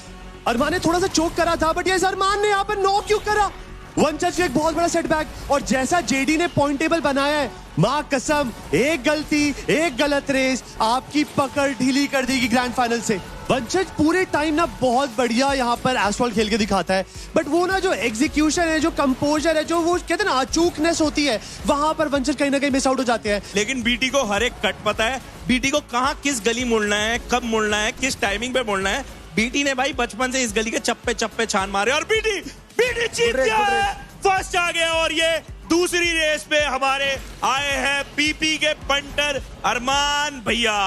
अरमान ने थोड़ा सा चोक करा था, बट ये अरमान ने यहाँ पर नॉक क्यों करा? वंशज का एक बहुत बड़ा सेटबैक। और जैसा जेडी ने पॉइंट टेबल बनाया है, मां कसम, एक गलती, एक गलत रेस आपकी पकड़ ढीली कर देगी ग्रैंड फाइनल से। वंशज पूरे टाइम ना बहुत बढ़िया यहाँ पर एस्फॉल्ट खेल के दिखाता है, बट वो ना जो एग्जीक्यूशन है, जो कंपोजर है, जो वो कहते हैं ना अचूकनेस होती है, वहां पर वंशज कहीं ना कहीं मिस आउट हो जाते हैं। लेकिन बीटी को हर एक कट पता है, बीटी को कहाँ किस गली मुड़ना है, कब मुड़ना है, किस टाइमिंग पे मुड़ना है। बीटी ने भाई बचपन से इस गली के चप्पे चप्पे छान मारे, और बीटी जीत गया है, फर्स्ट आ गया। और ये दूसरी रेस पे हमारे आए हैं पीपी के पंटर अरमान भैया।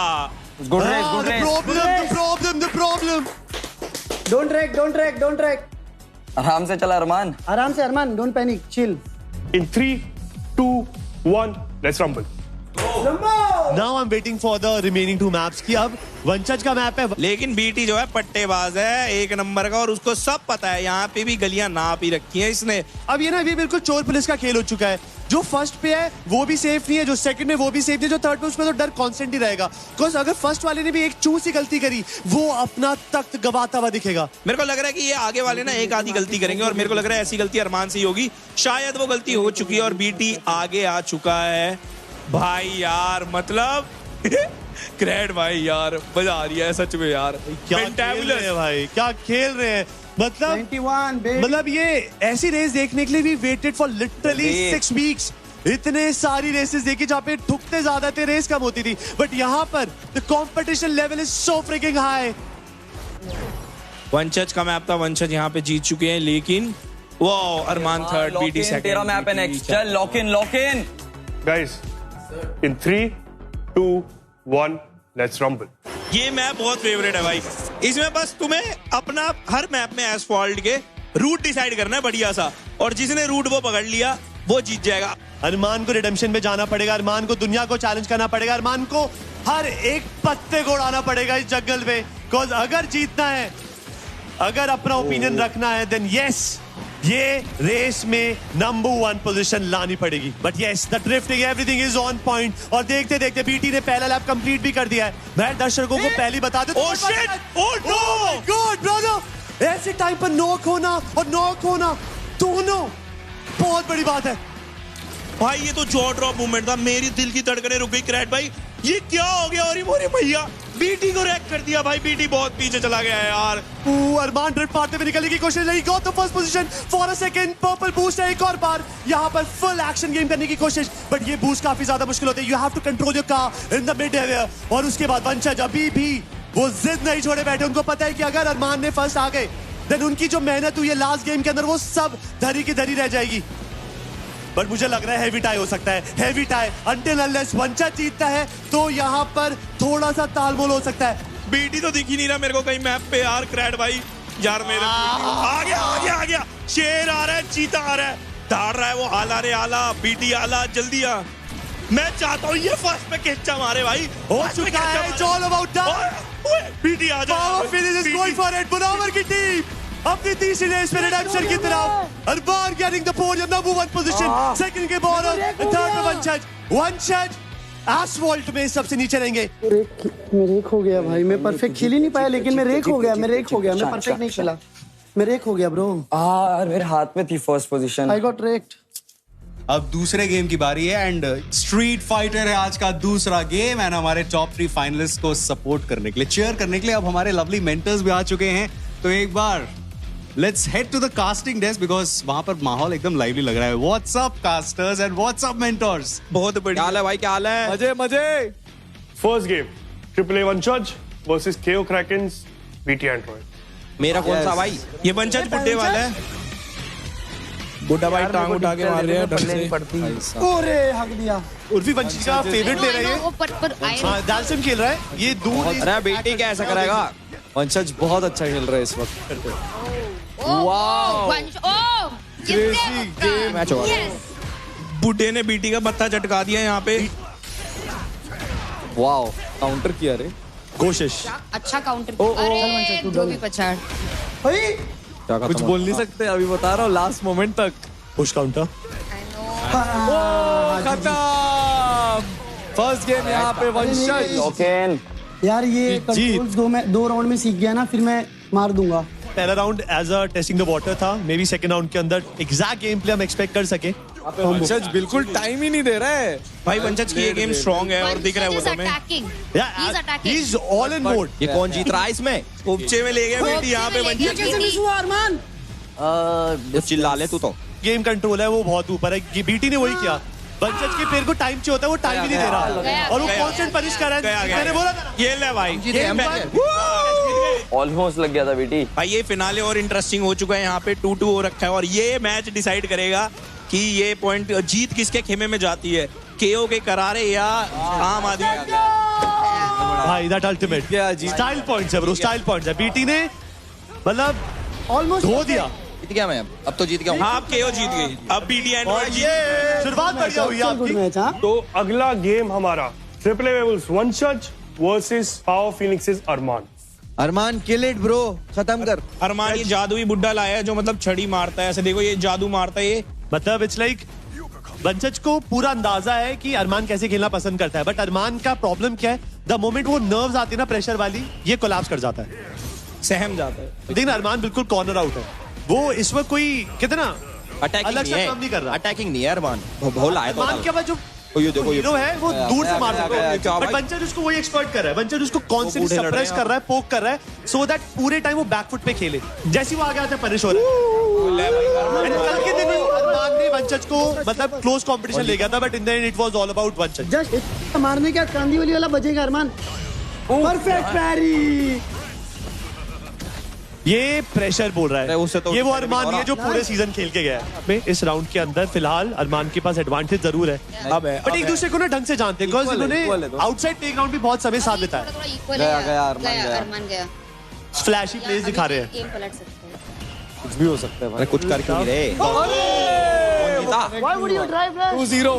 Good race, good race. The problem. Don't track. आराम से चला अरमान। आराम से अरमान, don't panic, chill. In 3, 2, 1, let's rumble. Now I'm waiting for the remaining 2 maps की अब वंशज का मैप है। लेकिन बीटी जो है पट्टेबाज है एक नंबर का, और उसको सब पता है यहाँ पे भी गलियां नाप ही रखी हैं इसने। अब ये ना ये बिल्कुल चोर पुलिस का खेल हो चुका है। जो फर्स्ट पे है वो भी सेफ नहीं है, जो सेकंड में वो भी सेफ नहीं है, जो थर्ड पे उसमें तो डर कांस्टेंट ही रहेगा। बिकॉज अगर फर्स्ट वाले ने भी एक चूसी गलती करी, वो अपना तख्त गवाता हुआ दिखेगा। मेरे को लग रहा है कि ये आगे वाले ना एक आधी गलती करेंगे, और मेरे को लग रहा है ऐसी गलती अरमान से ही होगी। शायद वो गलती हो चुकी है और बीटी आगे आ चुका है भाई। यार मतलब ग्रेट भाई, यार मजा आ रही है सच में यार। क्या खेल रहे हैं भाई, क्या खेल रहे हैं। मतलब ये ऐसी रेस देखने के लिए भी वेटेड फॉर लिटरली 6 वीक्स। इतने सारी रेसेस देखी जहाँ पे ठुकते ज्यादा थे, रेस कम होती थी, बट यहाँ पर the competition level is so fricking high. वंशज का मैप था, वंशज यहाँ पे जीत चुके हैं, लेकिन वो अरमान थर्ड, बीटी सेकंड। तेरा मैप है नेक्स्ट, चल lock in. Guys, in 3, 2, 1, let's rumble. ये मैप बहुत फेवरेट है भाई। इसमें बस तुम्हें अपना हर मैप में एस्फॉल्ट के रूट डिसाइड करना है बढ़िया सा, और जिसने रूट वो पकड़ लिया वो जीत जाएगा। अरमान को रिडेम्पशन में जाना पड़ेगा, अरमान को दुनिया को चैलेंज करना पड़ेगा, अरमान को हर एक पत्ते को उड़ाना पड़ेगा इस जंगल में। बिकॉज अगर जीतना है, अगर अपना ओपिनियन रखना है, देन यस ये रेस में नंबर 1 पोजीशन लानी पड़ेगी। But yes the drifting everything is on point. और देखते देखते बीटी ने पहला लैप कंप्लीट भी कर दिया है। मैं दर्शकों को पहले बता दूं, oh shit, oh no, god brother, ऐसे टाइम पर नॉक होना और नॉक होना दोनों बहुत बड़ी बात है भाई। ये तो जॉ ड्रॉप मूवमेंट था, मेरी दिल की धड़कनें रुक गई। क्रैट भाई ये क्या हो गया? और मोरे भैया बीटी को रैक कर दिया भाई, बीटी बहुत पीछे चला गया है यार। अरमान ड्रिफ्ट मारते हुए निकलने की कोशिश नहीं, got the first position for a second. Purple boost है एक और बार, यहाँ पर फुल एक्शन गेम करने की कोशिश, बट ये बूस्ट काफी ज्यादा मुश्किल होता है। You have to control your car in the mid area. और उसके बाद वंशज अभी भी वो जिद नहीं छोड़े बैठे। उनको पता है कि अगर अरमान ने फर्स्ट आ गए, देन उनकी जो मेहनत हुई है लास्ट गेम के अंदर, वो सब धरी की धरी रह जाएगी। बट मुझे लग रहा है हैवी टाई हो सकता है, हैवी टाई। अंटिल अनलेस वंशज जीतता है तो यहाँ पर थोड़ा सा तालमोल हो सकता है। बीटी तो दिख ही नहीं रहा मेरे को कहीं मैप पे यार। क्रैट भाई यार मेरे आ गया शेर आ रहा है, चीता आ रहा है, दौड़ रहा है वो, आला रे आला, बीटी आला, जल्दी आ। मैं चाहता हूँ ये फर्स्ट पे किच्चा मारे भाई। हो चुका है, it's all about time। BT आ जा, Power Finish is going for it। Munawar की टीम अपनी तीसरी रेस में रिडेम्पशन की तरफ। Armaan getting the podium, number 1 position, second के बॉर्डर, थर्ड में वंशज एस्फॉल्ट में सबसे नीचे रहेंगे। मैं रेक हो गया भाई, मैं परफेक्ट खेल ही नहीं पाया, लेकिन मैं रेक हो गया, मैं परफेक्ट नहीं खेला, मैं रेक हो गया ब्रो। यार मेरे हाथ में थी first position. I got raked. अब दूसरे गेम की बारी है, एंड स्ट्रीट फाइटर है आज का दूसरा गेम। एंड हमारे टॉप 3 फाइनलिस्ट को सपोर्ट करने के लिए, चीयर करने के लिए अब हमारे लवली मेंटर्स भी आ चुके हैं। तो एक बार let's head to the casting desk, because वहां पर माहौल एकदम लाइवली लग रहा है। What's up casters and what's up mentors? बहुत बढ़िया। क्या हाल है भाई, क्या हाल है? मजे मजे। First game, AAA Vanchaj versus KO Krakens, BT Android. मेरा कौन सा भाई? ये वंशज बुड्ढे वाला है। बुड्ढा भाई टांग उठा के मार रहे हैं ढंग से। ओरे हक दिया। उर्फी वंशज का फेवरेट ले रही है, दालसिम खेल रहा है ये दूर। अरे बेटी क्या ऐसा कराएगा? वंशज बहुत अच्छा खेल रहा है इस वक्त। बुड्ढे ने बीटी का मत्था चटका दिया यहाँ पे। वाओ, काउंटर किया रे। कोशिश अच्छा काउंटर। अरे जो भी पछाड़। कुछ बोल नहीं सकते, अभी बता रहा हूँ लास्ट मोमेंट तक। पुश काउंटर खत्म। फर्स्ट गेम यहाँ पे वंशज। यार ये कंट्रोल्स दो राउंड में सीख गया ना, फिर मैं मार दूंगा। पहला round as a testing the water था, मे बी सेकंड राउंड के अंदर एग्जैक्ट गेम प्ले हम एक्सपेक्ट कर सके। वंशज बिल्कुल टाइम ही नहीं दे रहा है भाई। वंशज की ये गेम स्ट्रांग है और दिख रहा है वो तुम्हें। He is all in mode. ये कौन जीत रहा है इसमें? उपचे में ले गए बेटी यहाँ पे वंशज। कैसे मिस हुआ अरमान? चिल्ला ले तू तो। गेम कंट्रोल है वो बहुत ऊपर है। बीटी ने वही किया। वंशज के पैर को टाइम चाहिए होता है, वो टाइम ही नहीं दे रहा और वो कांस्टेंट पनिश कर रहा है। मैंने बोला था ये ले भाई, ऑलमोस्ट लग गया था बेटी। भाई ये फिनाले और इंटरेस्टिंग हो चुका है। यहाँ पे 2-2 हो रखा है और ये मैच डिसाइड करेगा कि ये पॉइंट जीत किसके खेमे में जाती है, केओ के करारे या आम आदमी। भाई दैट अल्टीमेट स्टाइल पॉइंट्स है ब्रो, स्टाइल पॉइंट्स है। बीटी ने मतलब ऑलमोस्ट धो दिया। जीत गया मैं, अब तो जीत गया। हाँ अब केओ जीत गई, अब बीटी एंड्रॉइड जीत। शुरुआत बढ़िया हुई आपकी। तो अगला गेम हमारा ट्रिपल ए वेबल्स Vanshaj versus power Phoenixes Armaan. Armaan kill it bro, खत्म कर। अरमान ये जादुई बुड्ढा लाया है जो मतलब छड़ी मारता है, ऐसे देखो ये जादू मारता है ये। मतलब इट्स लाइक वंशज को पूरा अंदाजा है कि अरमान कैसे खेलना पसंद करता है, बट अरमान का प्रॉब्लम क्या है, द मोमेंट वो नर्व्स आती है ना प्रेशर वाली, ये कोलैप्स कर जाता है, सहम जाता है। लेकिन अरमान बिल्कुल कॉर्नर आउट है। वो इस वक्त कोई कितना अटैकिंग अलग से काम नहीं कर रहा। अटैकिंग नहीं है अरमान, भोला है। अरमान के बाद जो ये देखो हीरो है वो दूर से मार सकता है, बट वंशज उसको वही एक्सपर्ट कर रहा है। वंशज उसको कॉन्स्टेंटली सप्रेस कर रहा है, पोक कर रहा है, सो दैट पूरे टाइम वो बैकफुट पे खेले। जैसे वो आगे आता है पनिश हो रहा है। कल के दिन अरमान ने वंशज को मतलब क्लोज कंपटीशन ले गया था, but in the end it was all about वंशज। जस्ट मारने का कांदी वाला बजेगा अरमान। परफेक्ट पैरी। ये प्रेशर बोल रहा है, उससे तो ये वो अरमान नहीं है जो पूरे सीजन खेल के गया है। इस राउंड के अंदर फिलहाल अरमान के पास एडवांटेज जरूर है, बट एक दूसरे को ना ढंग से जानते हैं, बिकॉज़ इन्होंने आउटसाइड प्लेग्राउंड भी बहुत समय साथ बिताया। अरमान गया। फ्लैशी प्लेस दिखा रहे हैं। गेम पलट सकते हैं। कुछ भी हो सकता है भाई। कुछ कर क्यों नहीं रहे? Why would you drive that? 2-0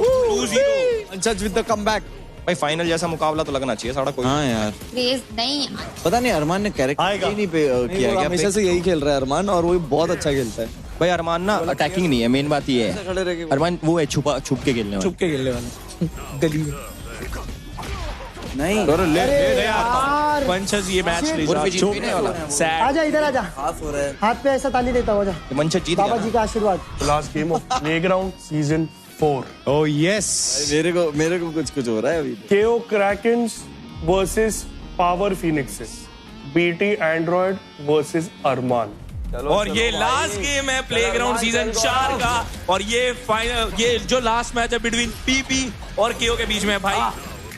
वंशज विद द कमबैक। भाई फाइनल जैसा मुकाबला तो लगना चाहिए सारा कोई। हाँ यार, क्रेज नहीं। पता नहीं अरमान ने कैरेक्टर ही नहीं किया क्या। हमेशा से यही खेल रहा है अरमान और वो बहुत अच्छा खेलता है। भाई अरमान ना अटैकिंग नहीं है, मेन बात ये है। अरमान वो है छुप के खेलने वाला। छुप के खेलने वाला गली में नहीं। ले वंशज ये मैच ले जा। आजा इधर आजा, हाथ पे ऐसा ताली देता हो जा। वंशज जीत बाबा जी का आशीर्वाद। Last game of playground season 4। Oh yes, मेरे को कुछ हो रहा है अभी। KO Krakens versus power Phoenixes. BT Android versus Armaan. और ये लास्ट गेम है प्लेग्राउंड सीजन 4 का, और ये फाइनल, ये जो लास्ट मैच है बिटवीन पीपी और केओ के बीच में। भाई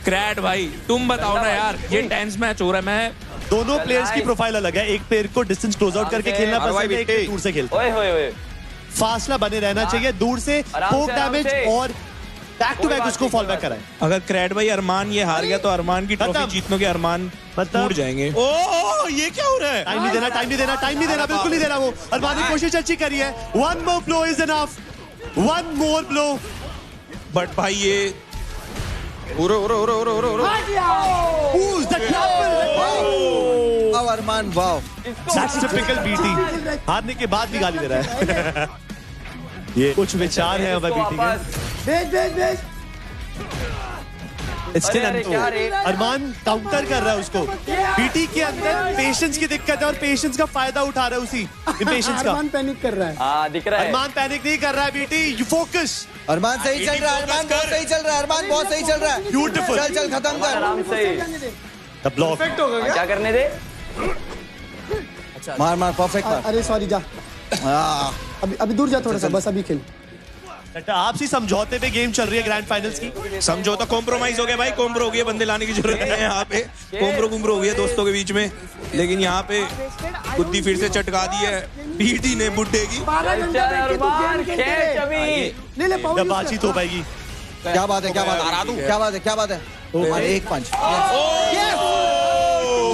क्रैड भाई तुम बताओ ना यार, ये टेंस मैच हो रहा है। मैं दोनों प्लेयर्स की प्रोफाइल अलग है। एक प्लेयर को डिस्टेंस क्लोज आउट करके खेलना पसंद है, एक दूर से खेलता है। फासला बने रहना चाहिए, दूर से पोक डैमेज और बैक टू बैक उसको फॉल बैक कराए। अगर क्रैड भाई अरमान ये हार गया तो अरमान की ट्रॉफी जीतने के अरमान टूट जाएंगे। ओह ये क्या हो रहा है? टाइम नहीं देना, टाइम नहीं देना, टाइम नहीं देना, बिल्कुल नहीं देना। वो अरमान ने कोशिश अच्छी करी है। One more blow is enough, one more blow. But भाई ये अरमान वाओ, दैट्स टिपिकल बीटी। हारने के बाद भी गाली दे रहा है। ये कुछ विचार है हमारे बीटी के। भेज अरमान काउंटर कर रहा है उसको। बीटी के अंदर पेशेंस की दिक्कत है और पेशेंस का फायदा उठा रहा है उसी पेशेंस का। अरमान पैनिक कर रहा है। हाँ दिख रहा है। अरमान पैनिक नहीं कर रहा है बीटी, यू फोकस। अरमान सही चल रहा है, अरमान बहुत सही चल रहा है, अरमान बहुत सही चल रहा है। ब्यूटीफुल, चल खत्म कर। आराम से द ब्लॉक परफेक्ट होगा क्या करने दे। मार परफेक्ट मार। अरे सॉरी जा, अभी दूर जा थोड़ा सा, बस अभी खेल। आपसी समझौते पे गेम चल रही है ग्रैंड फाइनल्स की। समझौता कॉम्प्रोमाइज हो गया भाई, कॉम्प्रो हो गया, बंदे लाने की जरूरत नहीं है यहाँ पे। कॉम्प्रो हो गया दोस्तों के बीच में, लेकिन यहाँ पे बुद्धि फिर से चटका दी है बीटी ने बुड्ढे की। बातचीत हो पाएगी। क्या बात है, क्या बात है, क्या बात है, क्या बात है। एक पंच।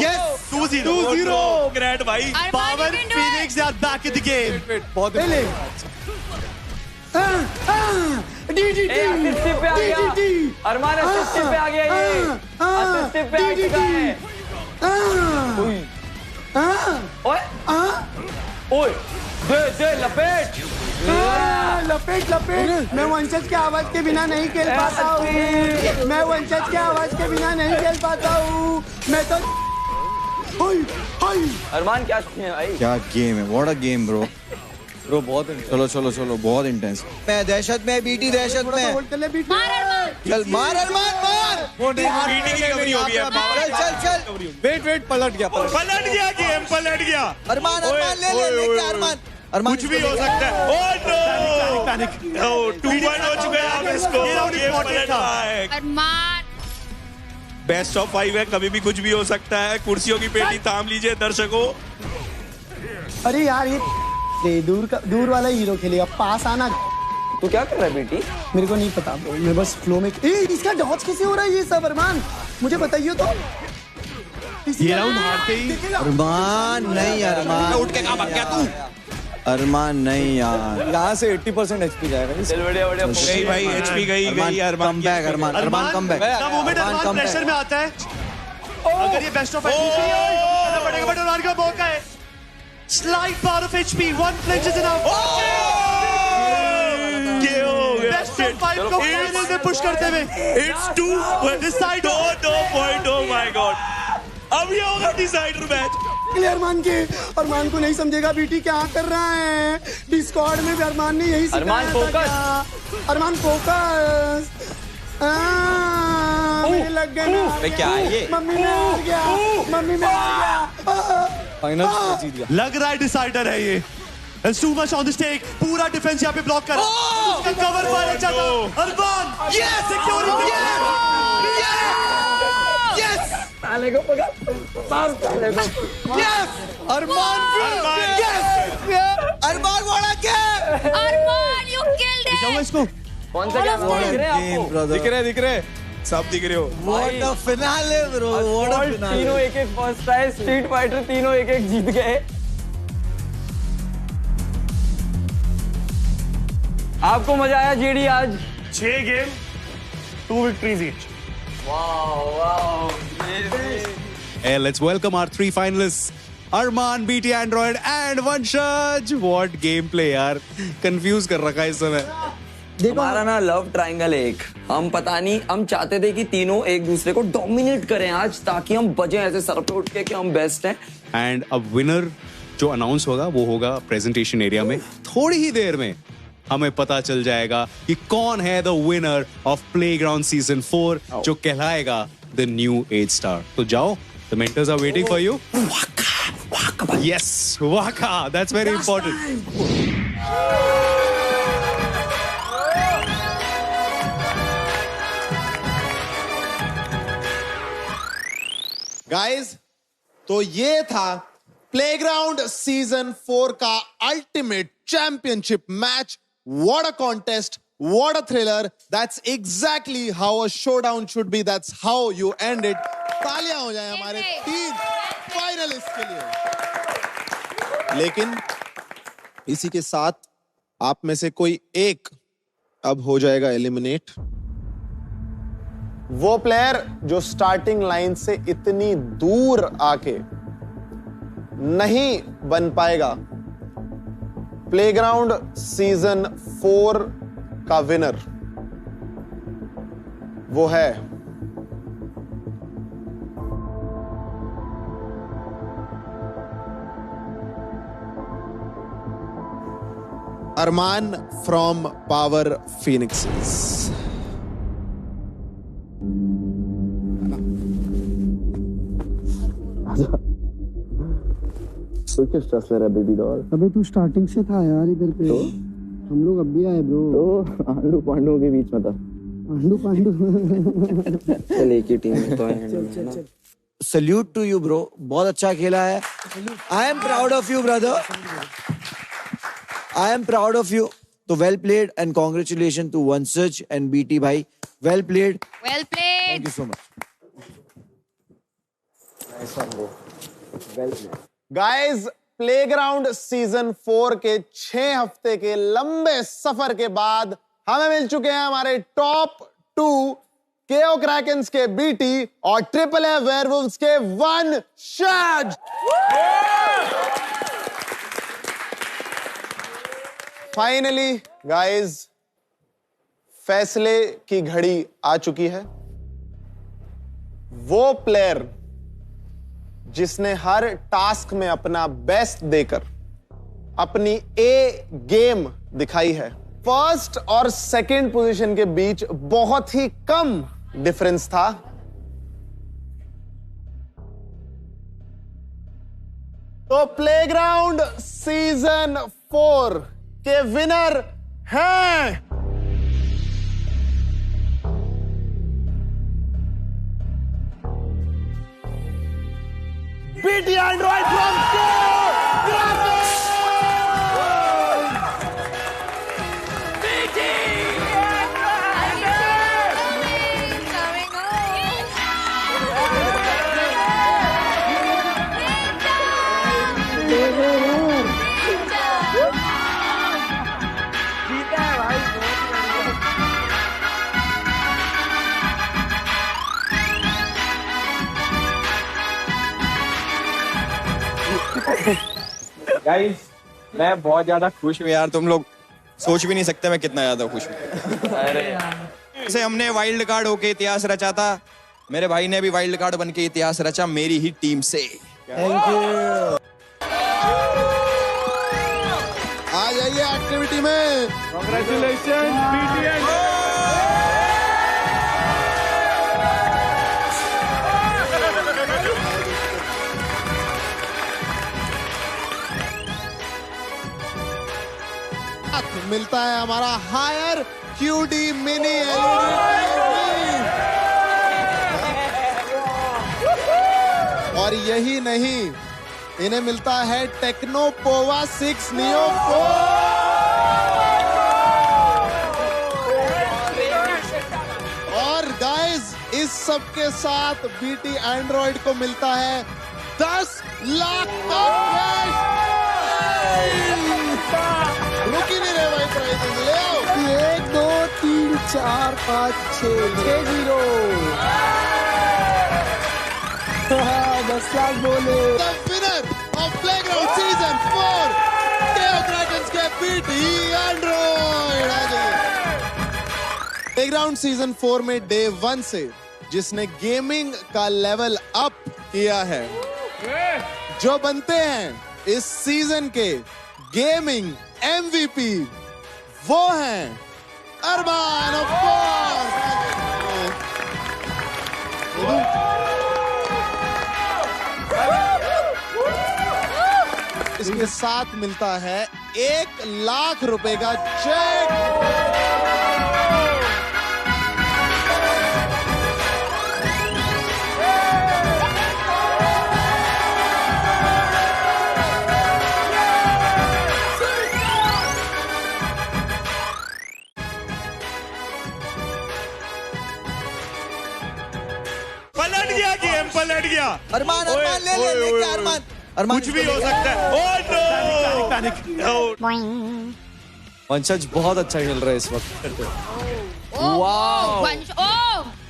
यस 2-0 ग्रैंड भाई। Power phoenix are back in the game. बहुत असिस्ट पे आ गया अरमान, असिस्ट पे आ गया, ये असिस्ट पे आ चुका है। ओए ओए दे लपेट लपेट लपेट। मैं वंशज के आवाज के बिना नहीं खेल पाता हूँ। मैं वंशज के आवाज के बिना नहीं खेल पाता हूँ। मैं तो अरमान क्या भाई? क्या गेम है, what a game bro. Bro बहुत चलो चलो चलो बहुत इंटेंस। मैं दहशत में, बीटी दहशत में। चल मार अरमान मार। बीटी की कवरी हो गई है। चल चल वेट पलट गया गेम पलट गया। अरमान ले अरमान कुछ भी हो सकता है। ओह नो 2-1 हो चुका है अब इसको। गेम पलट रहा है। अरमान बेस्ट ऑफ 5 है, कभी भी कुछ भी हो सकता है। कुर्सियों की पेटी थाम लीजिए दर्शकों। अरे यार ये दूर वाला हीरो खेलेगा, पास आना। तू क्या कर रहा है बेटी? मेरे को नहीं पता ब्रो, मैं बस फ्लो में। इसका डॉज कैसे हो रहा है ये सब अरमान? मुझे बताइए तो। ये राउंड हारते ही अरमान नहीं, अरमान उठ के कहां भाग गया तू? अरमान नहीं यार, यहाँ से 80% HP जाएगा। बढ़िया नहीं भाई, HP गई कम बैक अरमान कम बैक। अरमान प्रेशर में आता है। अगर ये बेस्ट ऑफ 5 करना पड़ेगा, बट अरमान का मौका है। Slide power of HP, 1 flinch is enough. Best of 5 को फाइनल में पुश करते हुए it's 2 decide 2 oh my God. अब ये होगा डिसाइडर मैच। अरमान को नहीं समझेगा बीटी क्या कर रहा है। डिस्कॉर्ड में भी अरमान ने यही अरमान अरमान फोकस। मेरे लग गए। क्या है ये? मम्मी में हार गया। मम्मी में हार गया। फाइनल जीत गया। लग रहा है डिसाइडर है ये। There's too much on the stake. पूरा डिफेंस यहाँ पे ब्लॉक कर। उसका कवर मारना चाहता अरमान। Yes! Security! Yes! साले को पकड़, मार साले को। Yes! अरमान अरमान वाला क्या? अरमान you killed it. जाओ इसको। कौन सा क्या दिख रहे हैं आपको? दिख रहे सब दिख रहे हो। What a finale bro, what a finale। तीनों एक फर्स्ट आए, स्ट्रीट फाइटर तीनों एक जीत गए। आपको मजा आया जेडी आज? 6 game 2 victories each. Hey, let's welcome our 3 finalists. Arman, BT Android and Vanshaj. What gameplay यार, कंफ्यूज कर रखा है इस समय। हमारा ना लव ट्रायंगल एक, हम पता नहीं, हम चाहते थे कि तीनों एक दूसरे को डोमिनेट करें आज, ताकि हम बजे ऐसे सर पे उठ के कि हम बेस्ट हैं। एंड अब विनर जो अनाउंस होगा वो होगा प्रेजेंटेशन एरिया में। थोड़ी ही देर में हमें पता चल जाएगा कि कौन है the winner of playground season 4, जो कहलाएगा द न्यू एज स्टार। तो जाओ, the mentors are waiting for you. Yes, वाका, दैट्स वेरी इंपॉर्टेंट। गाइस, तो ये था प्लेग्राउंड सीजन 4 का ultimate championship match. What a contest, what a thriller. That's exactly how a showdown should be. That's how you end it. तालियां हो जाए हमारे 3 फाइनलिस्ट के लिए। लेकिन इसी के साथ आप में से कोई एक अब हो जाएगा एलिमिनेट। वो प्लेयर जो स्टार्टिंग लाइन से इतनी दूर आके नहीं बन पाएगा प्लेग्राउंड सीजन 4 का विनर, वो है अरमान फ्रॉम पावर फिनिक्सेस। तो किस स्ट्रेस ले रहा है बेबी डॉल? अबे तू स्टार्टिंग से था यार इधर पे। तो? हम लोग अब भी आए ब्रो। तो आंडू पांडुओं के बीच में था। आंडू पांडू। चल एक ही टीम में तो है। सल्यूट टू यू ब्रो, बहुत अच्छा खेला है। I am proud of you brother, I am proud of you. तो well played and congratulation to Vanshaj and BT भाई, well played. Well played. Thank you so much. Guys, playground season 4 के 6 हफ्ते के लंबे सफर के बाद हमें मिल चुके हैं हमारे टॉप 2 केओ क्रैकेंस के बीटी और ट्रिपल ए वेयरवुल्व्स के वंशज। फाइनली गाइस, फैसले की घड़ी आ चुकी है। वो प्लेयर जिसने हर टास्क में अपना बेस्ट देकर अपनी ए गेम दिखाई है। फर्स्ट और सेकंड पोजीशन के बीच बहुत ही कम डिफरेंस था। तो प्लेग्राउंड सीजन 4 के विनर हैं BT Android from गाइस, मैं बहुत ज्यादा खुश हूँ यार। तुम लोग सोच भी नहीं सकते मैं कितना ज्यादा खुश हूँ। अरे हमने वाइल्ड कार्ड होके इतिहास रचा था, मेरे भाई ने भी वाइल्ड कार्ड बन के इतिहास रचा मेरी ही टीम से। Thank you. आ जाइए एक्टिविटी में। कांग्रेचुलेशन मिलता है हमारा हायर QD मिनी और यही नहीं, इन्हें मिलता है टेक्नो पोवा 6 नियो 4 और गाइस, इस सब के साथ BT एंड्रॉइड को मिलता है 10 लाख का रुक ही नहीं रहे भाई, प्राइजेस ले आओ। 1 2 3 4 5 6 0 10 लाख बोले। The winner of Playground Season 4 Teocratons के BT Android। आ जाइए। Playground Season 4 में Day 1 से जिसने गेमिंग का लेवल अप किया है, जो बनते हैं इस सीजन के गेमिंग MVP, वो हैं अरमान ऑफ कोर्स। इसके साथ मिलता है 1 लाख रुपए का चेक। पलट गया। अरमान ले क्या अरमान कुछ भी हो सकता है। वंशज बहुत अच्छा खेल रहा है इस वक्त।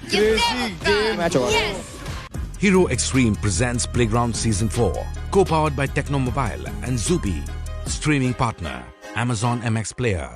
क्रेजी गेम मैच होगा। Hero Extreme presents Playground Season 4, co-powered by Tecno Mobile and Zubi, streaming partner Amazon MX Player.